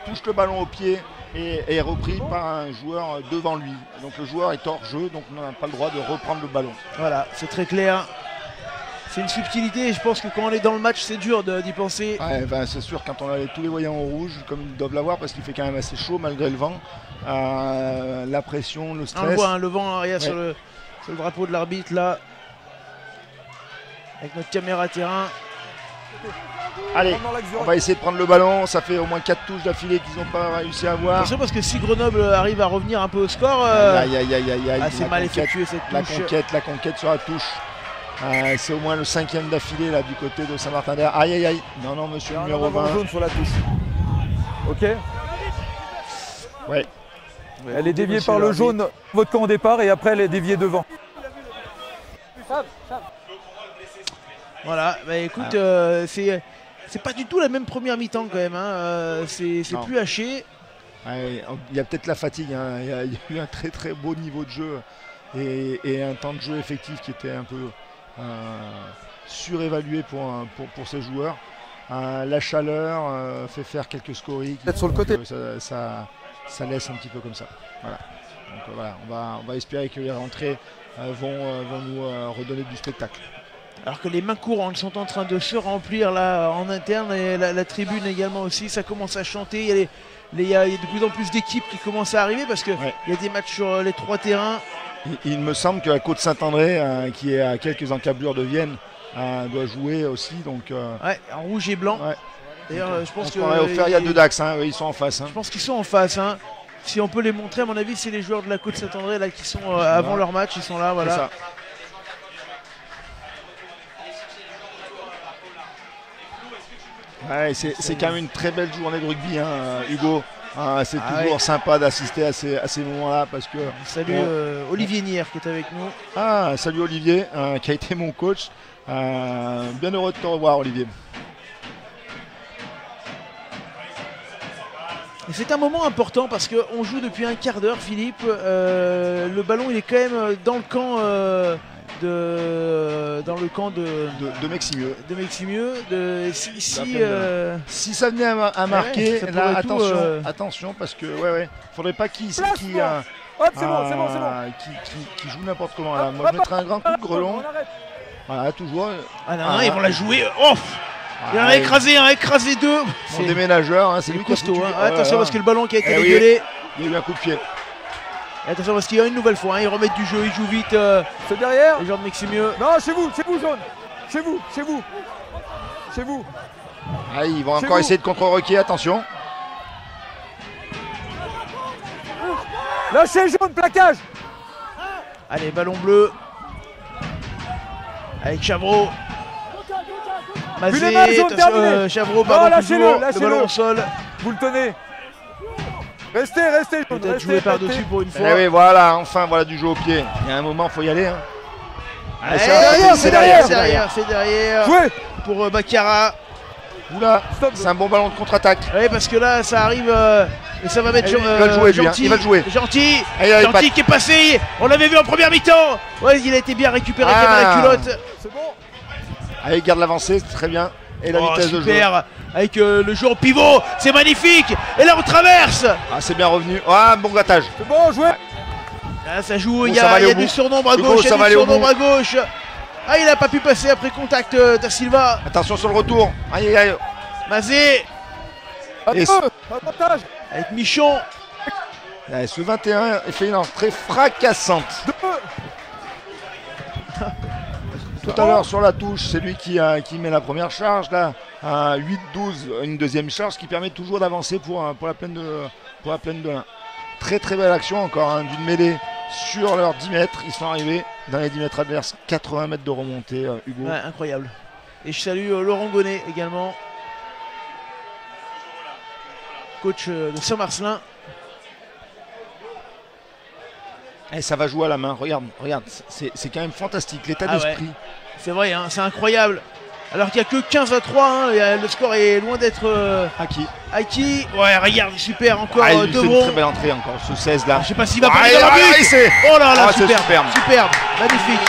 touche le ballon au pied et est repris par un joueur devant lui. Donc le joueur est hors jeu, donc on n'a pas le droit de reprendre le ballon. Voilà, c'est très clair. C'est une subtilité et je pense que quand on est dans le match, c'est dur d'y penser. Ouais, ben, c'est sûr, quand on a tous les voyants au rouge, comme ils doivent l'avoir, parce qu'il fait quand même assez chaud malgré le vent, la pression, le On le stress. voit, hein, le vent arrière Ouais. sur le drapeau de l'arbitre là. Avec notre caméra terrain. Allez, Dans l'axe du on va essayer de prendre le ballon. Ça fait au moins 4 touches d'affilée qu'ils n'ont pas réussi à avoir. Attention parce que si Grenoble arrive à revenir un peu au score, Aïe, aïe, aïe, aïe, aïe. c'est La mal conquête, effectué cette La touche. conquête sur la touche. C'est au moins le 5e d'affilée là du côté de Saint-Martin-d'Air. Aïe aïe aïe. Non, non, monsieur le numéro 20. Jaune sur la touche. Ok. Ouais. Elle est déviée par le jaune, votre camp au départ, et après elle est déviée devant. Voilà, bah écoute, c'est pas du tout la même première mi-temps quand même, hein. C'est plus haché. Ouais, il y a peut-être la fatigue, hein. Il y a eu un très très beau niveau de jeu et un temps de jeu effectif qui était un peu surévalué pour ces joueurs. La chaleur fait faire quelques scories. Peut-être sur le côté. Ça laisse un petit peu comme ça. Voilà. Donc voilà, on va espérer que les rentrées vont nous redonner du spectacle. Alors que les mains courantes sont en train de se remplir là en interne et la tribune également aussi, ça commence à chanter. Il y a de plus en plus d'équipes qui commencent à arriver parce qu'il y a des matchs sur les 3 terrains. Il me semble que la Côte-Saint-André, qui est à quelques encablures de Vienne, doit jouer aussi. Donc, ouais, en rouge et blanc. Ouais. D'ailleurs, je pense que au Feria de Dax, hein, ils sont en face. Hein. Je pense qu'ils sont en face. Hein. Si on peut les montrer, à mon avis, c'est les joueurs de la Côte-Saint-André là qui sont avant leur match, ils sont là, voilà. Ça. Ouais, c'est quand même une très belle journée de rugby, hein, Hugo. C'est toujours sympa d'assister à ces moments-là parce que. Salut Olivier Nier qui est avec nous. Ah, salut Olivier, qui a été mon coach. Bien heureux de te revoir, Olivier. Et c'est un moment important parce qu'on joue depuis un quart d'heure, Philippe. Le ballon il est quand même dans le camp de Meximieux. De Meximieux. Si ça venait à marquer, là, attention parce que faudrait pas qu'il joue n'importe comment. Là. Moi je mettrais un grand coup de grelon. Voilà, toujours. Ah non, ils vont la jouer. Oh, il en a écrasé deux. Mon déménageur, hein, c'est lui costaud. qui a hein. Attention parce que le ballon qui a été dégueulé. Il y a eu un coup de pied. Et attention parce qu'il y a une nouvelle fois, hein, ils remettent du jeu, ils jouent vite. C'est derrière. Les joueurs de Meximieux. Non, chez vous, jaune. Chez vous. Ah, ils vont encore essayer de contre-roquer, attention. Lâchez jaune, plaquage. Allez, ballon bleu. Avec Chavreau. Mazé, Chavreau, le ballon au sol. Vous le tenez. Restez. Peut-être jouer par-dessus pour une fois. Eh oui, voilà, enfin, voilà du jeu au pied. Il y a un moment, il faut y aller. Hein. C'est derrière. Jouez. Pour Baccara. Oula, c'est un bon ballon de contre-attaque. Oui, parce que là, ça arrive et ça va mettre il va le jouer, Gentil. Il va le jouer. Gentil qui est passé. On l'avait vu en première mi-temps. Ouais, il a été bien récupéré comme la culotte. C'est bon. Allez, il garde l'avancée, c'est très bien. Et la vitesse de jeu. Avec le jeu au pivot, c'est magnifique. Et là, on traverse. Ah, c'est bien revenu. Ah, bon grattage. C'est bon, jouez. Là, ça joue. Il y a du surnombre à gauche. Ah, il n'a pas pu passer après contact Da Silva. Attention sur le retour. Aïe. Mazé. Avantage. Avec Michon. Allez, ce 21 fait une entrée fracassante. Tout à l'heure sur la touche, c'est lui qui met la première charge là. 8-12, une deuxième charge qui permet toujours d'avancer pour la plaine de l'Ain. Très très belle action encore, hein, d'une mêlée sur leurs 10 mètres. Ils sont arrivés dans les 10 mètres adverses, 80 mètres de remontée, Hugo. Ouais, incroyable. Et je salue Laurent Gonnet également, coach de Saint-Marcelin. Et ça va jouer à la main, regarde, c'est quand même fantastique, l'état d'esprit. Ouais. C'est vrai, hein, c'est incroyable. Alors qu'il n'y a que 15-3, hein, le score est loin d'être acquis. Ouais, regarde, super, encore il fait une Devron. très belle entrée encore, ce 16 là. Je sais pas s'il va passer dans la but. Oh là là, superbe, magnifique.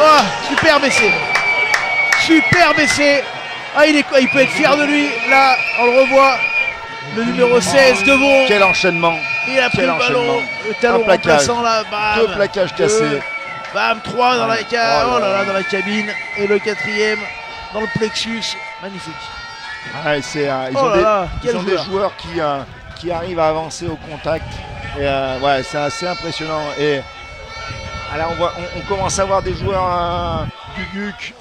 Oh, superbe essai. Ah, il peut être fier de lui, là, on le revoit. Le numéro 16, Devron. Quel enchaînement. Il a pris le ballon, le talon remplaçant là, bam. 2 plaquages cassés. Bam, 3 dans dans la cabine. Et le 4e dans le plexus. Magnifique. Ah, ils ont des joueurs qui arrivent à avancer au contact. Et c'est assez impressionnant. Et là, on commence à voir des joueurs du GUC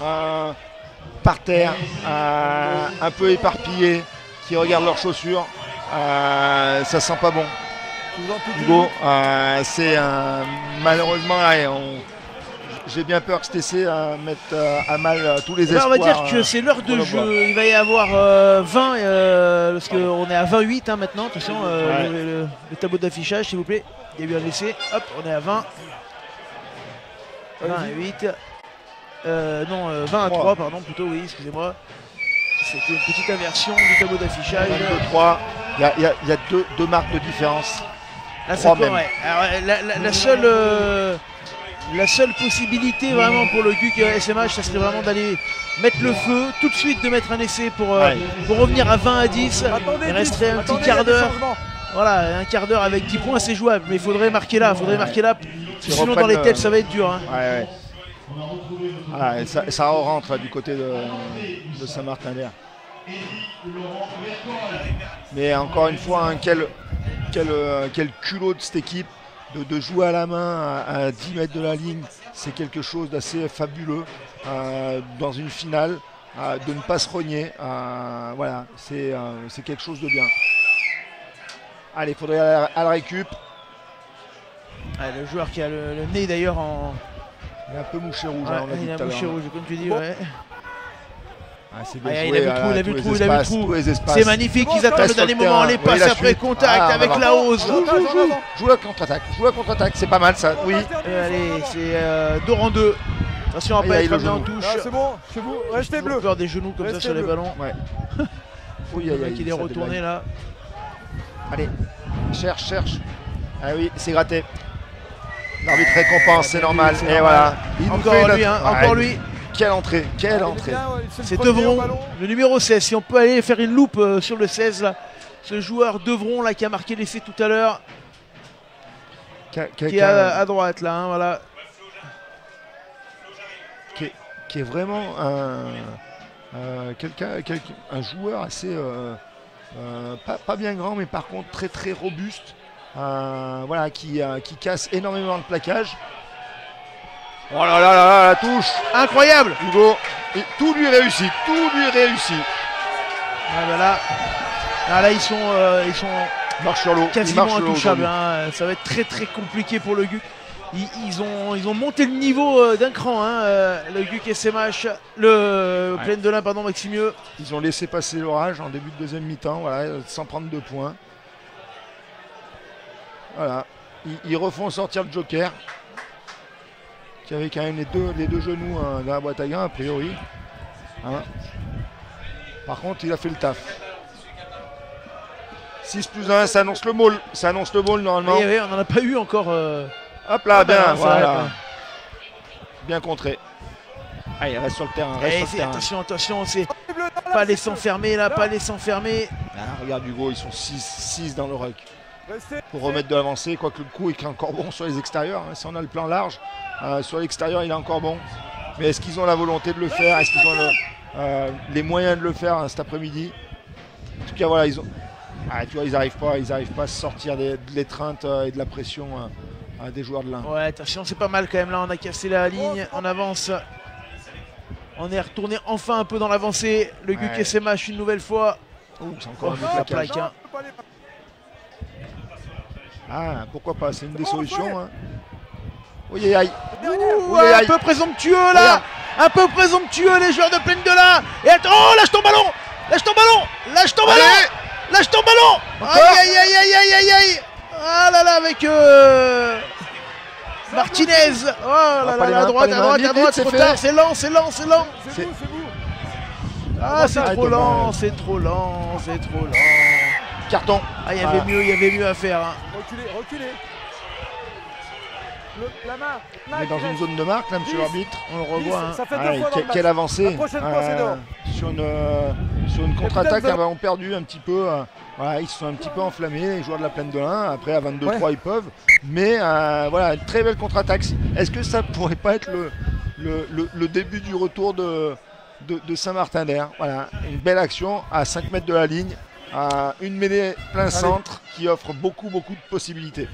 par terre, un peu éparpillés, qui regardent leurs chaussures. Ça sent pas bon. Hugo, c'est malheureusement là, J'ai bien peur que cet essai mette à mal tous les espoirs. On va dire que c'est l'heure de jeu. Il va y avoir 20, parce qu'on est à 28 hein, maintenant. Attention, le tableau d'affichage, s'il vous plaît. Il y a eu un essai. Hop, on est à 20. 28. Non, 20 à 3, pardon, plutôt, oui, excusez-moi. C'était une petite inversion du tableau d'affichage. 22-3. Il y a deux marques de différence. Là, c'est quoi, ouais. Alors, la seule possibilité vraiment pour le GUC SMH, ça serait vraiment d'aller mettre le feu, tout de suite de mettre un essai pour revenir à 20 à 10. Il resterait un petit quart d'heure. Voilà, un quart d'heure avec 10 points, c'est jouable, mais il faudrait marquer là. Sinon, dans les têtes, ça va être dur. Hein. Ouais. Voilà, ça rentre du côté de Saint-Martin-d'Air. Mais encore une fois, hein, quel culot de cette équipe de jouer à la main à 10 mètres de la ligne. C'est quelque chose d'assez fabuleux dans une finale, de ne pas se renier. Voilà, c'est quelque chose de bien. Allez, il faudrait aller à la récup. Le joueur qui a le nez d'ailleurs en... Il est un peu mouché rouge, ouais, on l'a dit il a tout à mouché l'heure. rouge, comme tu dis, ouais. C'est bien il a vu le trou, tous les espaces. C'est magnifique, ils attendent le dernier moment, les passes après contact avec la hausse. Joue la contre-attaque, c'est pas mal ça, oui. Allez, c'est Dor en 2. Attention à pas être amené en touche. C'est bon, chez vous, restez bleu. Peur des genoux comme ça sur les ballons. Ouais. Le mec il est retourné là. Allez, cherche. Ah oui, c'est gratté. L'arbitre récompense, c'est normal. Et voilà. Encore lui. Quelle entrée. C'est Devron, le numéro 16. Si on peut aller faire une loupe sur le 16 là. Ce joueur Devron là qui a marqué l'essai tout à l'heure. Qui est à droite là, hein, voilà. Qui est vraiment un joueur assez pas bien grand, mais par contre très très robuste. Voilà, qui casse énormément de plaquage. Oh là là, la touche incroyable. Hugo, et tout lui réussit. Là ils sont marche sur l'eau, quasiment intouchables. Hein. Ça va être très très compliqué pour le GUC. Ils ont monté le niveau d'un cran, hein, le GUC SMH, le Plaine de l'Ain, pardon, Maximieux. Ils ont laissé passer l'orage en début de deuxième mi-temps, voilà, sans prendre 2 points. Voilà, ils refont sortir le Joker, qui avait quand même les deux genoux dans la boîte à gants, a priori. Hein. Par contre, il a fait le taf. 6+1, ça annonce le ball. Normalement. Oui, on n'en a pas eu encore. Hop là, bien, voilà. Bien contré. Allez, il reste sur le terrain. Attention, c'est pas les s'enfermer là, Regarde Hugo, ils sont 6 dans le ruck. Pour remettre de l'avancée, quoique le coup est encore bon sur les extérieurs. Hein, si on a le plan large, sur l'extérieur il est encore bon. Mais est-ce qu'ils ont la volonté de le faire? Est-ce qu'ils ont les moyens de le faire cet après-midi? En tout cas, voilà, tu vois, ils n'arrivent pas à se sortir de l'étreinte et de la pression des joueurs de l'Ain. Ouais, attention, c'est pas mal quand même là, on a cassé la ligne, on avance. On est retourné enfin un peu dans l'avancée. Le GUC SMH une nouvelle fois. C'est encore un plaquage. Pourquoi pas, c'est une des solutions. Hein. Un peu présomptueux là. Un peu présomptueux les joueurs de Plaine de l'Ain. Et attends, lâche ton ballon. Aïe. Ah là là, avec Martinez. Oh là là, à droite, trop tard. C'est lent. C'est vous. Ah, c'est trop lent. Carton. Il y avait mieux à faire. Hein. Reculez. La main. On est dans une zone de marque là, monsieur l'arbitre. On le revoit. Hein. Ça fait 2 fois dans le match. Quelle avancée. La prochaine fois, c'est dehors. Sur une contre-attaque, ont perdu un petit peu. Voilà, ils se sont un petit peu enflammés, les joueurs de la Plaine de l'Ain. Après, à 22-3, ils peuvent. Mais voilà, une très belle contre-attaque. Est-ce que ça pourrait pas être le début du retour de Saint-Martin-d'Air? Voilà, une belle action à 5 mètres de la ligne. Une mêlée plein centre qui offre beaucoup de possibilités.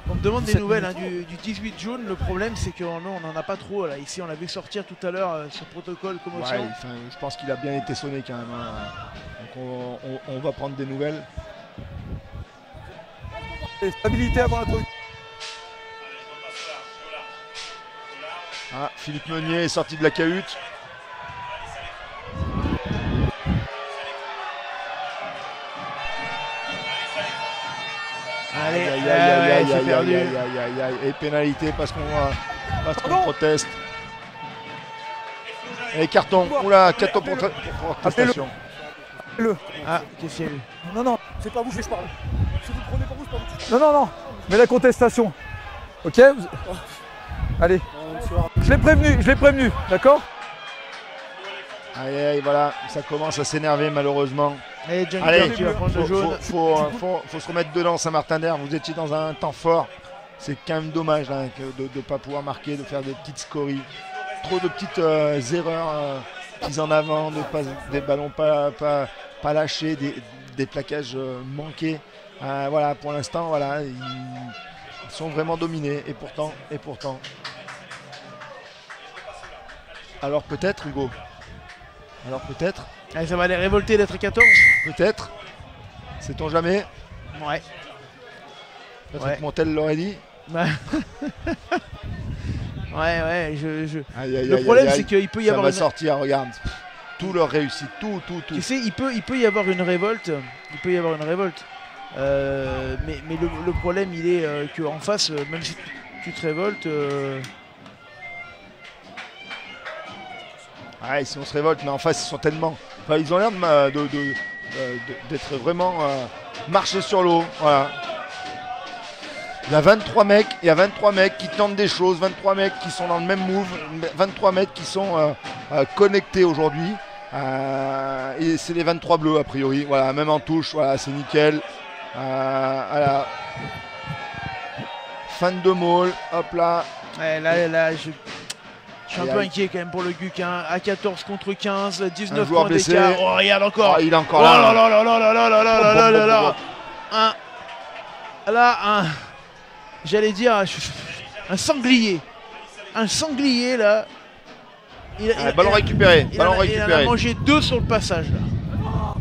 On me demande des nouvelles hein, du 18 jaune. Le problème c'est qu'on n'en a pas trop là. Ici on l'a vu sortir tout à l'heure sur protocole commotion. Ouais, je pense qu'il a bien été sonné quand même. Hein. Donc on va prendre des nouvelles. Et stabilité avant la truc. Ah, Philippe Meunier est sorti de la cahute. Allez, Aïe, perdu. et pénalité parce qu'on proteste. Et carton. Oula, carton pour protestation. Ah, qu'est-ce qu'il y a eu? Non, non, c'est pas vous que je parle. Si vous le prenez pour vous, c'est pas vous. Non, non, non, mais la contestation. Ok Allez. Je l'ai prévenu, d'accord? Aïe, voilà, ça commence à s'énerver malheureusement. Allez, Allez, qui va prendre le jaune. faut se remettre dedans, Saint-Martin-d'Hères. Vous étiez dans un temps fort. C'est quand même dommage là, de ne pas pouvoir marquer, de faire des petites scories. Trop de petites erreurs prises en avant, des ballons pas lâchés, des plaquages manqués. Voilà, pour l'instant, voilà, ils sont vraiment dominés. Et pourtant. Alors peut-être, Hugo. Alors peut-être. Allez, ça va les révolter d'être 14. Peut-être. Sait-on jamais. Ouais. Patrick Montel l'aurait dit. Ouais, Aïe, le problème, c'est qu'il peut y avoir. Ça va sortir, regarde. Tout leur réussit, tout. Tu sais, il peut y avoir une révolte. Mais le problème, il est qu'en face, même si tu te révoltes. Si on se révolte, mais en face, ils sont tellement. Enfin, ils ont l'air d'être vraiment marchés sur l'eau. Voilà. Il y a 23 mecs qui tentent des choses, 23 mecs qui sont dans le même move, 23 mecs qui sont connectés aujourd'hui. Et c'est les 23 bleus a priori. Voilà, même en touche, voilà, c'est nickel. Voilà. Fan de maul, hop là. Ouais, là, je suis un peu inquiet quand même pour le GUC. Hein. À 14 contre 15, 19 points d'écart. Oh, regarde encore. Oh, il est encore là. Oh là. J'allais dire un sanglier. Un sanglier là. Ballon récupéré. Il en a mangé 2 sur le passage là.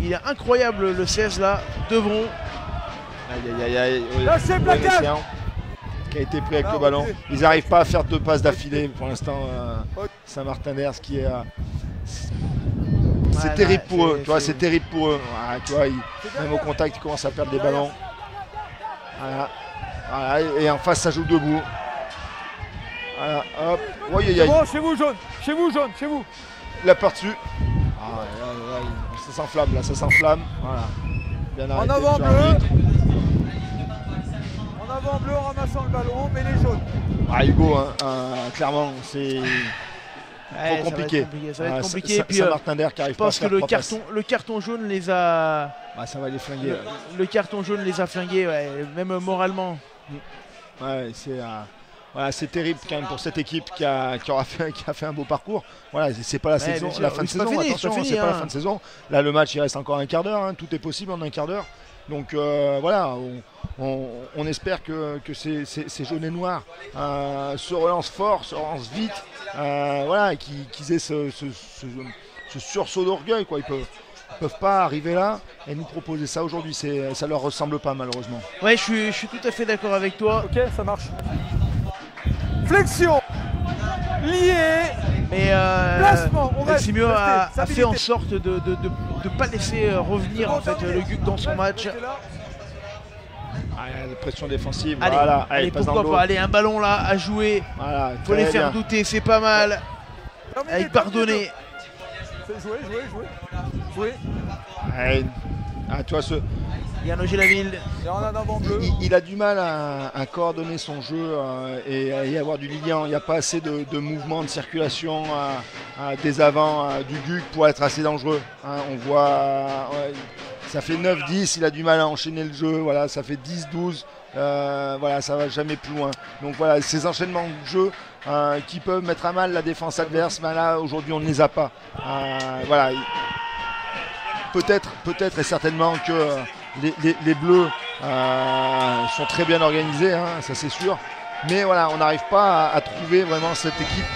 Il est incroyable le 16 là. Devron. Aïe. Lâchez le plaquage. Qui a été pris avec le ballon. Ils n'arrivent pas à faire 2 passes d'affilée pour l'instant. Saint-Martin-d'Hers, ce qui est. C'est terrible pour eux. Tu vois, c'est terrible pour eux. Tu vois, même au contact, ils commencent à perdre des ballons. Voilà, et en face, ça joue debout. Voilà, hop. Bon, chez vous, jaune. Il a peur dessus. Ça s'enflamme là, ça s'enflamme. Voilà. Bien arrêté, en avant bleu. En avant bleu en ramassant le ballon, mais les jaunes. Hugo, clairement, c'est trop compliqué. Ça va être compliqué. Puis Saint-Martin-d'Hers qui arrive pas à faire je pense que le carton jaune les a. Ça va les flinguer. Le carton jaune les a flingués, même moralement. C'est terrible quand même pour cette équipe qui a fait un beau parcours. Voilà, c'est pas la saison, la fin de saison. Attention, c'est pas la fin de saison. Là, le match, il reste encore un quart d'heure. Tout est possible en un quart d'heure. Donc voilà, on espère que ces jaunes et noirs se relancent fort, se relancent vite. Voilà, qu'ils aient ce sursaut d'orgueil, quoi. Ils peuvent pas arriver là et nous proposer ça aujourd'hui, ça leur ressemble pas malheureusement. Ouais, je suis tout à fait d'accord avec toi. Ok, ça marche. Flexion, lié, mais placement. Simio a fait en sorte de ne pas laisser revenir en fait le GUC dans son match. La pression défensive. Allez, pourquoi pas. Allez, un ballon là à jouer. Voilà, faut les faire douter, c'est pas mal. Avec pardonner. Jouer. Toi, Yann Auger-Laville. Il a du mal à coordonner son jeu et à avoir du lien. Il n'y a pas assez de mouvements, de circulation des avants du GUC pour être assez dangereux. On voit, ça fait 9-10, il a du mal à enchaîner le jeu. Voilà, ça fait 10-12. Voilà, ça va jamais plus loin. Donc voilà, ces enchaînements de jeu qui peuvent mettre à mal la défense adverse, mais là aujourd'hui on ne les a pas. Voilà, peut-être et certainement que les Bleus sont très bien organisés, ça c'est sûr. Mais voilà, on n'arrive pas à trouver vraiment cette équipe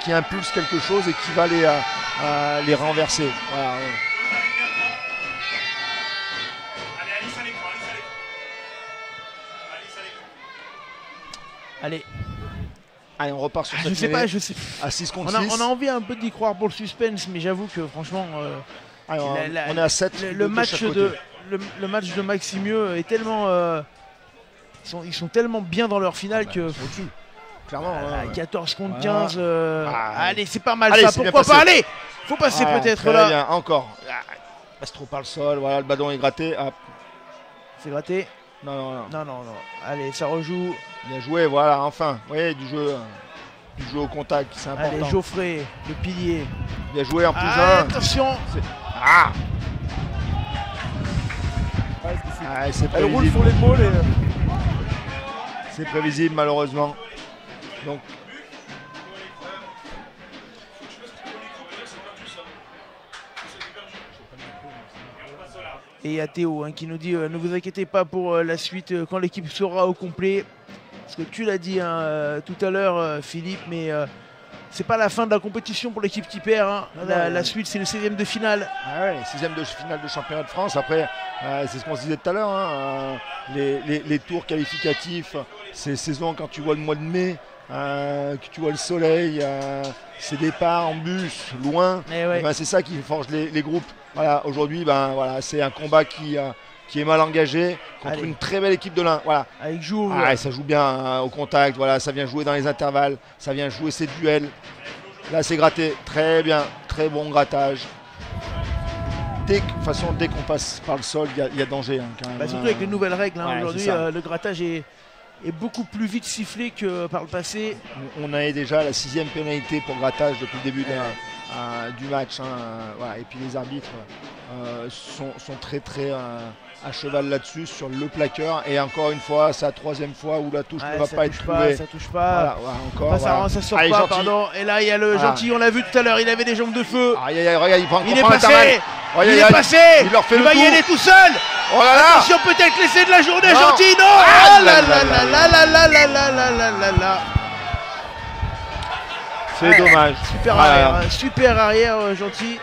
qui impulse quelque chose et qui va les renverser. Voilà. Allez, on repart sur Je cette sais mêlée pas, je sais. à 6 contre 6. On a envie un peu d'y croire pour le suspense, mais j'avoue que franchement, Allez, on est à 7. le match de Maximieux est tellement. Ils sont tellement bien dans leur finale que. Au-dessus. Clairement. 14 contre Voilà. 15. Allez, c'est pas mal Allez, ça. c'est bien Pourquoi pas? passé. Allez, faut passer peut-être très là. Bien. Encore. Passe trop par le sol. Voilà, le ballon est gratté. Hop. C'est gratté. Non. Non. Allez, ça rejoue. Bien joué, voilà, enfin. Oui, du jeu au contact, c'est important. Allez, Geoffrey, le pilier. Bien joué en plus un. Attention. Ah, c'est Elle roule prévisible. sur l'épaule et. C'est prévisible malheureusement. Donc Et il y a Théo qui nous dit ne vous inquiétez pas pour la suite quand l'équipe sera au complet. Parce que tu l'as dit tout à l'heure, Philippe, mais c'est pas la fin de la compétition pour l'équipe qui perd. Hein. La suite, c'est le 16e de finale. ah ouais, 6e de finale de championnat de France. Après, c'est ce qu'on se disait tout à l'heure. Hein, les tours qualificatifs, ces saisons quand tu vois le mois de mai, que tu vois le soleil, ces départs en bus, loin, Ouais. c'est ça qui forge les groupes. Voilà, aujourd'hui, c'est un combat qui est mal engagé contre une très belle équipe de l'Ain. Voilà. Avec Jouve. Ça joue bien au contact, voilà, ça vient jouer dans les intervalles, ça vient jouer ses duels. Là, c'est gratté, très bien, très bon grattage. Dès qu'on passe par le sol, il y a danger quand même. Surtout avec les nouvelles règles. Ouais, aujourd'hui, c'est ça. le grattage est beaucoup plus vite sifflé que par le passé. On avait déjà la 6e pénalité pour grattage depuis le début du match. Voilà. Et puis les arbitres sont très à cheval là-dessus sur le plaqueur. Et encore une fois, c'est la 3e fois où la touche ne va pas être trouvée. Ça touche pas. Voilà, encore, Ça sort Allez, pas, Gentil. pardon. Et là, il y a le Gentil, on l'a vu tout à l'heure, il avait des jambes de feu. Regarde, il prend Il est encore passé. Aïe, Il aïe, est aïe. passé. Il leur fait Il le va y coup. aller tout seul. Oh là là. Attention, peut-être l'essai de la journée, Non. Gentil. Non. Ah Ah là là là là là là là là là là. C'est dommage. Super arrière, Gentil.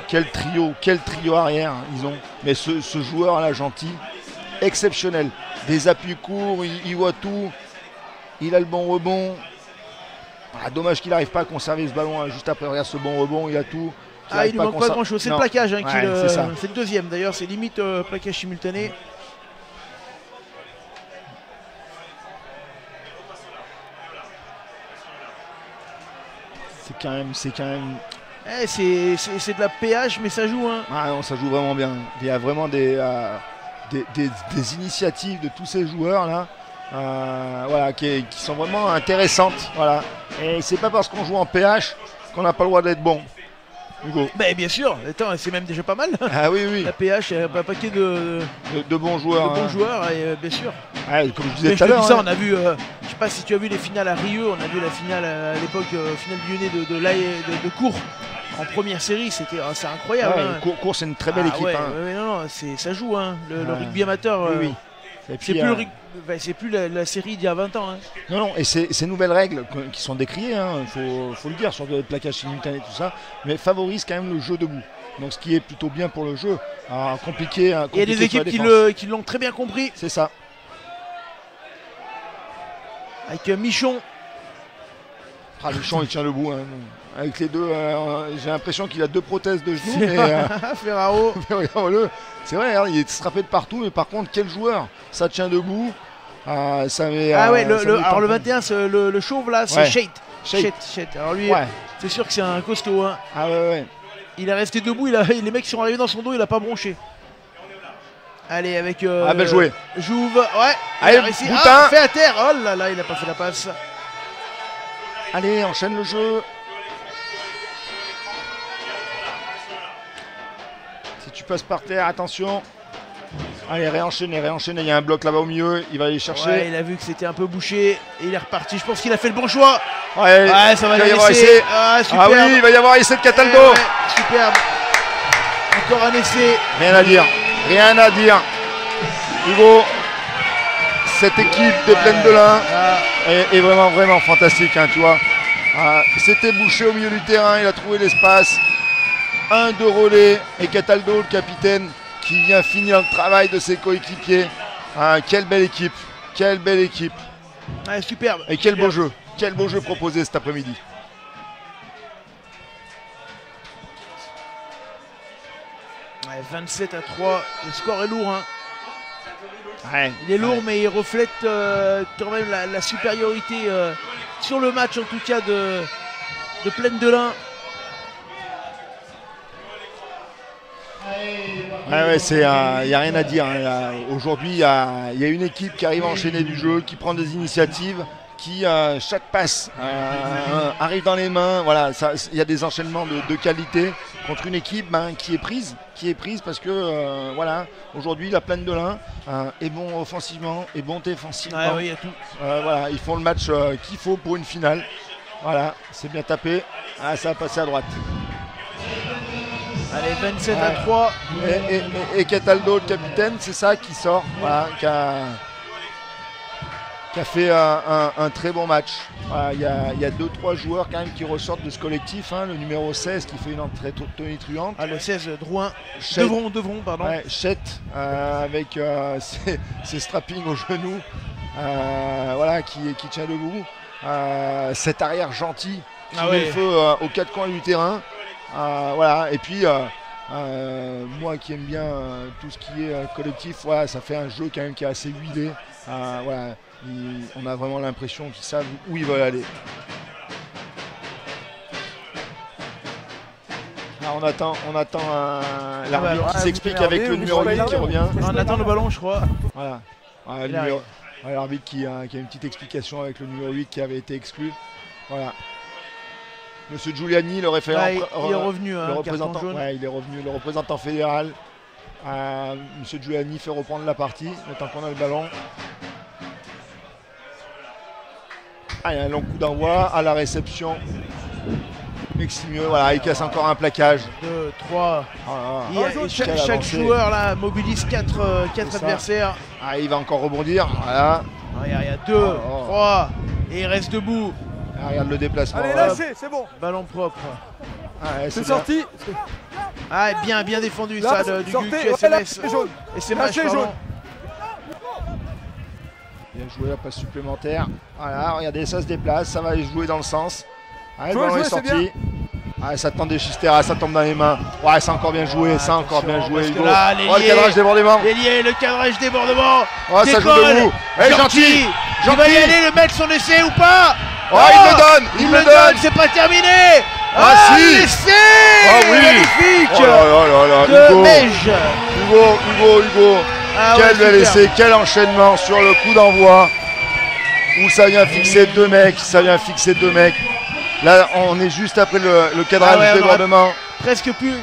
Quel trio arrière ils ont. Mais ce joueur là, Gentil, exceptionnel. Des appuis courts, il voit tout. Il a le bon rebond. Dommage qu'il n'arrive pas à conserver ce ballon juste après. Regarde ce bon rebond, il a tout. Il lui manque pas grand chose. C'est le plaquage c'est le deuxième d'ailleurs. C'est limite plaquage simultané. C'est quand même. C'est de la PH, mais ça joue. Hein. Non, ça joue vraiment bien. Il y a vraiment des initiatives de tous ces joueurs là. Qui sont vraiment intéressantes. Voilà. Et c'est pas parce qu'on joue en PH qu'on n'a pas le droit d'être bon. Hugo. Bien sûr, attends, c'est même déjà pas mal. Ah oui. La PH, il y a un paquet de bons joueurs. Et bien sûr. Comme je disais tout à l'heure. On a vu, je sais pas si tu as vu les finales à Rieux, on a vu la finale à l'époque, finale lyonnais de Cours en première série, c'est incroyable. Cours, c'est une très belle équipe. Ça joue, le rugby amateur. Oui. C'est plus la série d'il y a 20 ans. Hein. Non, et ces nouvelles règles qui sont décriées, faut le dire, sur le plaquage simultané et tout ça, mais favorisent quand même le jeu debout. Donc ce qui est plutôt bien pour le jeu. Compliqué. Il y a des équipes qui l'ont très bien compris. C'est ça. Avec Michon. Michon, il tient le bout. Avec les deux, j'ai l'impression qu'il a 2 prothèses de genoux. Ferraro. C'est vrai, il est frappé de partout, mais par contre, quel joueur. Ça tient debout. Le 21, le chauve là, c'est Shate. Alors lui, c'est sûr que c'est un costaud. Hein. Il est resté debout, les mecs qui sont arrivés dans son dos, il a pas bronché. Allez, avec bien joué. Jouve, allez, Boutin. Fait à terre. Oh là là, il a pas fait la passe. Allez, enchaîne le jeu. Si tu passes par terre, attention. Allez, réenchaîner. Il y a un bloc là-bas au milieu. Il va aller chercher. Il a vu que c'était un peu bouché. Et il est reparti. Je pense qu'il a fait le bon choix. Ça va y avoir essai. Oui, il va y avoir essai de Cataldo. Superbe. Encore un essai. Rien à dire. Hugo, cette équipe de Plaine de l'Ain est vraiment fantastique, tu vois. C'était bouché au milieu du terrain, il a trouvé l'espace. 1 de relais et Cataldo, le capitaine, qui vient finir le travail de ses coéquipiers. Quelle belle équipe. Ouais, superbe. Et quel beau jeu. Quel beau jeu proposé cet après-midi. Ouais, 27-3, le score est lourd. Hein. Ouais, il est lourd, mais il reflète quand même la supériorité sur le match, en tout cas, de Plaine de l'Ain. Ouais, il n'y a rien à dire. Hein. Aujourd'hui, il y a une équipe qui arrive à enchaîner du jeu, qui prend des initiatives, qui, chaque passe arrive dans les mains. Voilà, il y a des enchaînements de qualité contre une équipe qui est prise parce que voilà, aujourd'hui, la Plaine de l'Ain est bon offensivement, est bon défensivement. Ouais, oui, il y a tout. Voilà, ils font le match qu'il faut pour une finale. Voilà, c'est bien tapé. Ah, ça va passer à droite. Allez, 27-3. Et Cataldo, le capitaine, c'est ça qui sort, voilà, qui a fait un très bon match. Voilà, il y a 2-3 joueurs quand même qui ressortent de ce collectif. Hein, le numéro 16 qui fait une entrée tonitruante. Ah, le 16, Drouin. Devron, pardon. Ouais, Chet, avec ses strappings au genou, voilà, qui tient debout. Cet arrière gentil qui met le feu aux quatre coins du terrain. Voilà, et puis moi qui aime bien tout ce qui est collectif, voilà, ça fait un jeu quand même qui est assez huilé. Voilà, on a vraiment l'impression qu'ils savent où ils veulent aller. Là, on attend l'arbitre qui s'explique avec le numéro 8 qui revient. On attend le ballon, je crois. Voilà, l'arbitre qui a une petite explication avec le numéro 8 qui avait été exclu. Voilà. Monsieur Giuliani, le référent, il est revenu, le représentant, il est revenu, le représentant fédéral. Monsieur Giuliani fait reprendre la partie, tant qu'on a le ballon. Il y a un long coup d'envoi à la réception. Meximieux, voilà, il casse encore un plaquage. 2, 3. Chaque joueur là mobilise 4 adversaires. Il va encore rebondir. Voilà. Il y a 2, 3. Et il reste debout. Regarde le déplacement. Allez, lâchez, c'est bon. Ballon propre. C'est sorti. Bien défendu là, ça du sortez, GUC SMS. Et c'est match jaune. Bien joué, la passe supplémentaire. Voilà, regardez, ça se déplace, ça va jouer dans le sens. Le ballon est sorti. Ça tend des Chistera, ça tombe dans les mains. Ouais, c'est encore bien joué, ça encore bien joué. Hugo. Là, le cadrage débordement. Le cadrage débordement. Ça joue debout. Gentil. Il va y aller, le mettre son essai ou pas? Il le donne. C'est pas terminé. Si. L'essai. Oui. Magnifique. Hugo. Beige. Hugo. Quel bel essai, quel enchaînement sur le coup d'envoi. Où ça vient fixer deux mecs. Là, on est juste après le cadrage de débordement. Presque plus.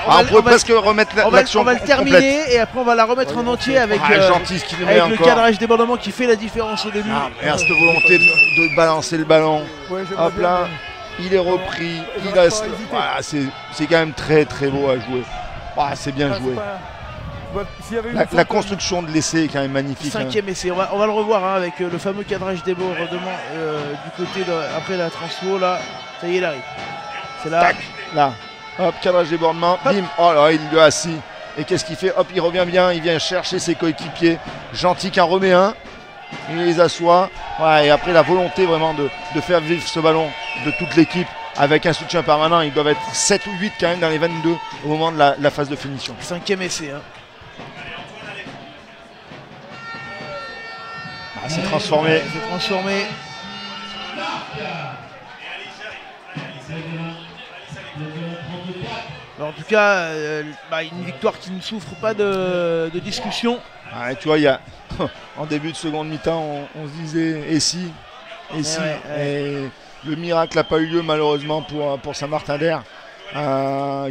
On pourrait presque remettre l'action. On va le terminer et après on va la remettre en entier avec, le cadrage débordement qui fait la différence au début. Cette volonté de balancer le ballon. Hop là, il est repris. Il reste. Voilà, c'est quand même très très beau à jouer. C'est bien joué. La construction de l'essai est quand même magnifique. 5e essai, on va le revoir avec le fameux cadrage débordement du côté après la transfo. Là, ça y est, il arrive. C'est là. Tac, là. Hop, cadrage débordement. Bim. Oh là, il lui a assis. Et qu'est-ce qu'il fait? Hop, il revient bien. Il vient chercher ses coéquipiers. Gentil qui en remet un. Il les assoit. Et après, la volonté vraiment de faire vivre ce ballon de toute l'équipe. Avec un soutien permanent. Ils doivent être 7 ou 8 quand même dans les 22 au moment de la phase de finition. 5e essai. C'est transformé. Alors, en tout cas, une victoire qui ne souffre pas de discussion. Tu vois, en début de seconde mi-temps, on se disait et si. Et le miracle n'a pas eu lieu malheureusement pour Saint-Martin-d'Air,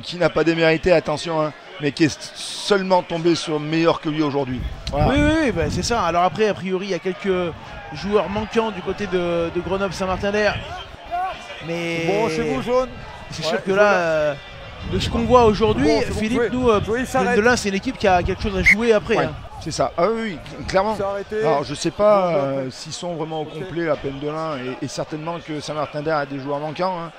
qui n'a pas démérité, attention, mais qui est seulement tombé sur meilleur que lui aujourd'hui. Voilà. Oui, c'est ça. Alors après, a priori, il y a quelques joueurs manquants du côté de Grenoble-Saint-Martin-d'Air. Mais bon, c'est beau jaune. C'est sûr que là, de ce qu'on voit aujourd'hui, Philippe, nous, Plaine de l'Ain, c'est une équipe qui a quelque chose à jouer après. C'est ça. Oui, clairement. Alors je sais pas s'ils sont vraiment au complet à Plaine de l'Ain et certainement que Saint-Martin-d'Air a des joueurs manquants.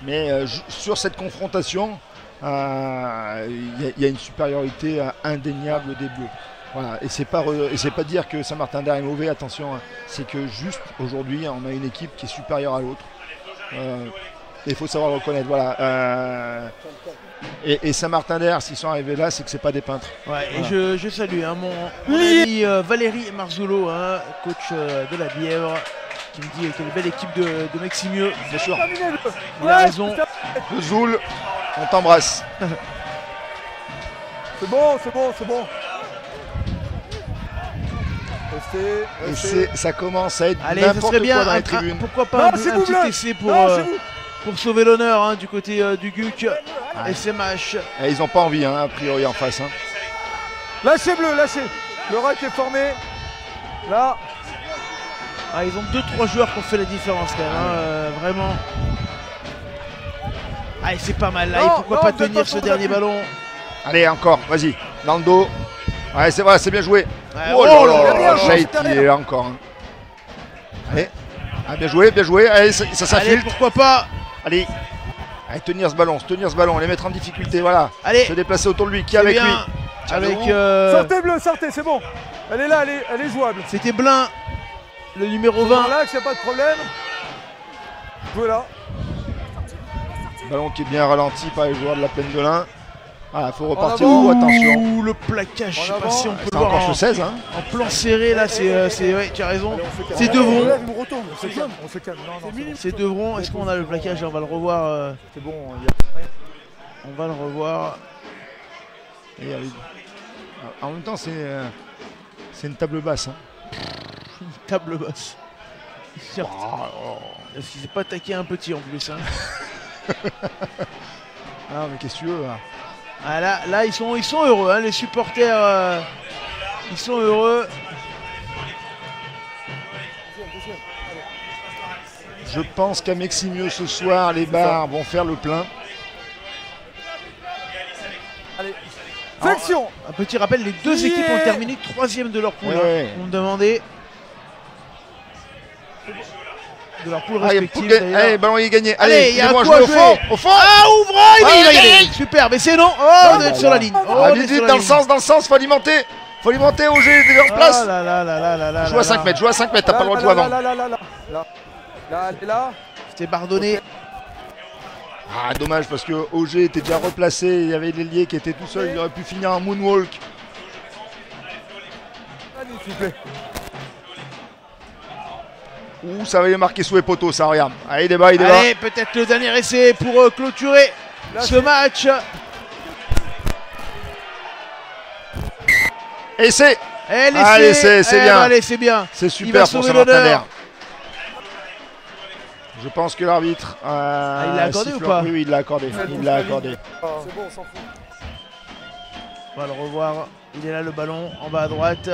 Mais sur cette confrontation, il y a une supériorité indéniable des Bleus. Voilà, et c'est pas dire que Saint-Martin-d'Air est mauvais, attention, hein. C'est que juste aujourd'hui, on a une équipe qui est supérieure à l'autre. Il faut savoir le reconnaître. Voilà. Et Saint-Martin-d'Air, s'ils sont arrivés là, c'est que c'est pas des peintres. Ouais, voilà. Et je salue hein, mon ami Valérie Marzolo, hein, coach de la Bièvre, qui me dit quelle belle équipe de Maximieux. Bien sûr. Il a raison. Le Zoul, on t'embrasse. C'est bon, c'est bon, c'est bon. Ça commence à être n'importe quoi dans les tribunes. Pourquoi pas un petit essai pour sauver l'honneur hein, du côté du GUC. SMH. Et ils n'ont pas envie, hein, a priori, en face. Hein. Lâchez bleu, lâchez. Le rack est formé. Là. Ah, ils ont 2-3 joueurs qui ont fait la différence quand même. Hein, vraiment. Ah, c'est pas mal là. Et pourquoi pas tenir ce dernier ballon. Allez, encore, vas-y. Dans le dos. Ouais, c'est vrai, c'est bien joué. Ouais, oh là là, Shait, il est là encore. Hein. Allez. Ah, bien joué, bien joué. Allez, ça s'infiltre. Allez, pourquoi pas. Allez. Allez, tenir ce ballon, les mettre en difficulté, voilà. Allez. Se déplacer autour de lui, qui est avec lui. Avec Sortez bleu, sortez, c'est bon. Elle est là, elle est jouable. C'était Blin, le numéro 20. Là, il n'y a pas de problème. Voilà. Ballon qui est bien ralenti par les joueurs de la Plaine de l'Ain. Ah, il faut repartir au bout, attention. Ouh, le plaquage, je sais pas si on peut le voir. Encore ce 16, hein. En plan serré, là, ouais, tu as raison. C'est Devron. On se calme, on se calme. C'est Devron. Est-ce qu'on a le plaquage? On va le revoir. C'est bon. On va le revoir. Et en même temps, c'est une table basse. Hein. Une table basse. Certes. Parce qu'il s'est pas attaqué un petit en plus. Hein. Ah, mais qu'est-ce que tu veux là? Ah, là ils sont heureux, hein, les supporters, ils sont heureux. Je pense qu'à Maximieux ce soir, les bars vont faire le plein. Allez, section. Un petit rappel, les deux équipes ont terminé 3e de leur poule. Ouais. On me demandait de leur poule respective. Allez, ballon il est gagné. Allez, il y a quoi jouer au fond. Ah, Ouvra, il a gagné. Super, mais c'est non. Oh, on est sur la ligne. Vite, dans le sens, faut alimenter. Faut alimenter, Auger est déjà en place. Joue à 5 mètres, t'as pas le droit de jouer avant. Là. C'était Bardonné. Ah, dommage parce que Auger était déjà replacé. Il y avait l'ailier qui était tout seul. Il aurait pu finir en moonwalk. Allez, s'il vous plaît. Ouh, ça va les marquer sous les poteaux, ça, regarde. Allez, débat. Allez, peut-être le dernier essai pour clôturer ce match. Essai. Allez, c'est bien. Allez, c'est bien. C'est super pour Saint-Martin-d'Air. Je pense que l'arbitre. Il l'a accordé ou pas? Oui, il l'a accordé. C'est bon, on s'en fout. On va le revoir. Il est là, le ballon, en bas à droite.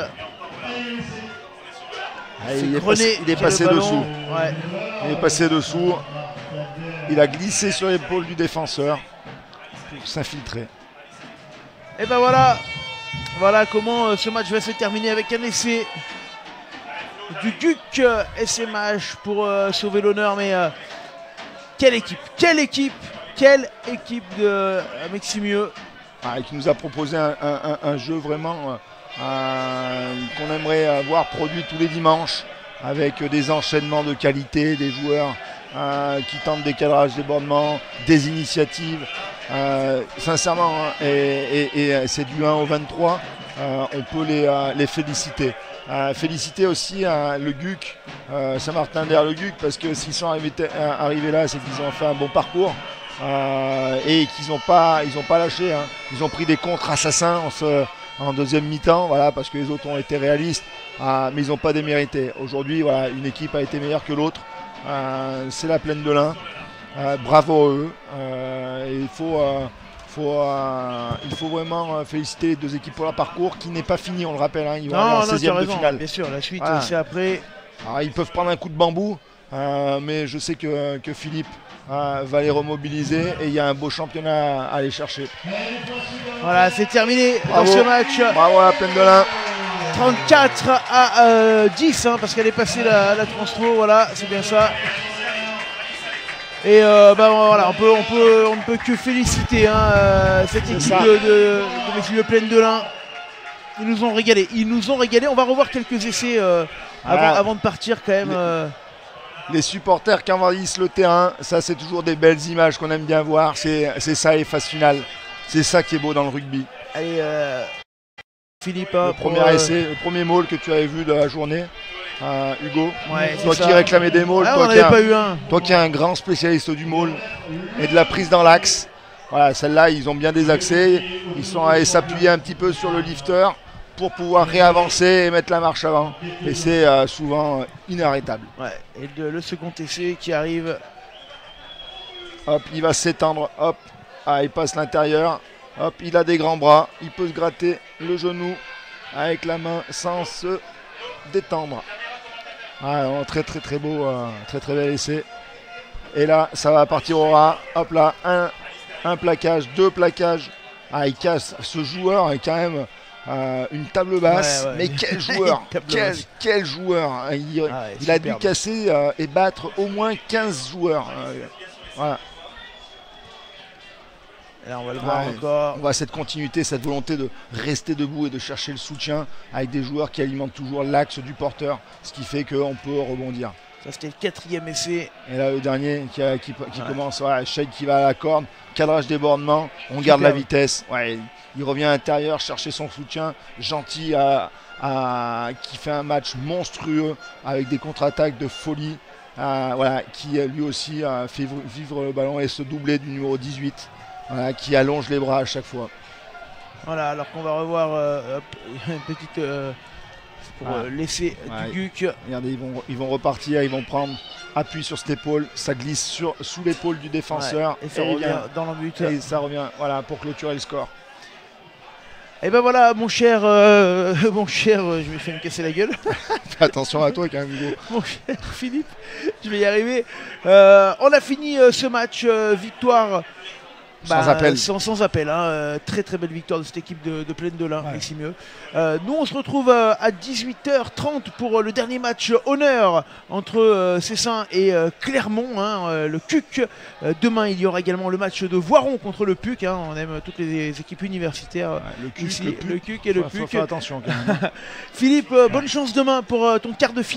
Il est passé dessous. Ouais. Il est passé dessous. Il a glissé sur l'épaule du défenseur pour s'infiltrer. Et ben voilà. Voilà comment ce match va se terminer avec un essai du GUC SMH pour sauver l'honneur. Mais quelle équipe de Maximieux. Qui nous a proposé un jeu vraiment qu'on aimerait voir produit tous les dimanches, avec des enchaînements de qualité, des joueurs qui tentent des cadrages, débordements, des initiatives. Sincèrement, et c'est du 1 au 23, on peut les féliciter. Féliciter aussi le GUC, Saint-Martin-d'Air le GUC, parce que s'ils sont arrivés là, c'est qu'ils ont fait un bon parcours. Et qu'ils n'ont pas lâché. Hein. Ils ont pris des contres assassins en deuxième mi-temps, voilà, parce que les autres ont été réalistes, mais ils n'ont pas démérité. Aujourd'hui, voilà, une équipe a été meilleure que l'autre. C'est la Plaine de l'Ain. Bravo à eux. Il faut vraiment féliciter les deux équipes pour leur parcours qui n'est pas fini, on le rappelle. Hein, ils vont aller en 16e de finale. Bien sûr, la suite, voilà. C'est après. Alors, ils peuvent prendre un coup de bambou, mais je sais que Philippe va les remobiliser et il y a un beau championnat à aller chercher. Voilà, c'est terminé Bravo. dans ce match. Bravo à la Plaine de l'Ain. 34 à 10, hein, parce qu'elle est passée la Transtro, voilà, c'est bien ça. Et voilà, on ne peut que féliciter hein, cette équipe de Maximieux Plaine de l'Ain. Ils nous ont régalé. Ils nous ont régalé. On va revoir quelques essais avant de partir quand même. Les supporters qui envahissent le terrain, ça c'est toujours des belles images qu'on aime bien voir. C'est ça les phases finales. C'est ça qui est beau dans le rugby. Allez, Philippe. Le premier essai, le premier maul que tu avais vu de la journée, Hugo. Ouais, toi qui réclamais des mauls, toi qui es un grand spécialiste du maul et de la prise dans l'axe. Voilà, celle-là, ils ont bien des accès. Ils sont allés s'appuyer un petit peu sur le lifter pour pouvoir réavancer et mettre la marche avant. Et c'est souvent inarrêtable. Ouais, et le second essai qui arrive. Hop, il va s'étendre. Hop, il passe l'intérieur. Hop, il a des grands bras. Il peut se gratter le genou avec la main sans se détendre. Très très très beau, très très bel essai. Et là, ça va partir au ras. Hop là, un plaquage, 2 plaquages. Il casse. Ce joueur est quand même une table basse. Ouais. Mais quel joueur quel joueur. Il a dû casser et battre au moins 15 joueurs. Voilà. Et là, on va le voir encore. On voit cette continuité, cette volonté de rester debout et de chercher le soutien avec des joueurs qui alimentent toujours l'axe du porteur, ce qui fait qu'on peut rebondir. Ça, c'était le 4e essai. Et là, le dernier qui commence, Shade qui va à la corde, cadrage débordement, on garde la vitesse. Il revient à l'intérieur, chercher son soutien. Gentil qui fait un match monstrueux avec des contre-attaques de folie. Qui lui aussi fait vivre le ballon et se doubler du numéro 18. Qui allonge les bras à chaque fois. Voilà, alors qu'on va revoir une petite l'essai du GUC. Regardez, ils vont repartir, ils vont prendre appui sur cette épaule, ça glisse sous l'épaule du défenseur. Et ça revient dans l'embut. Et ça revient pour clôturer le score. Et ben voilà, mon cher, je vais faire me casser la gueule. Fais attention à toi quand même, Hugo. Mon cher Philippe, je vais y arriver. On a fini ce match, victoire. Sans appel. Sans appel, très très belle victoire de cette équipe de Plaine de l'Ain, et c'est mieux. Nous on se retrouve à 18h30 pour le dernier match honneur entre Cessin et Clermont, le CUC. Demain il y aura également le match de Voiron contre le PUC, on aime toutes les équipes universitaires le CUC et le PUC. Faut faire attention quand même. Philippe, bonne chance demain pour ton quart de finale.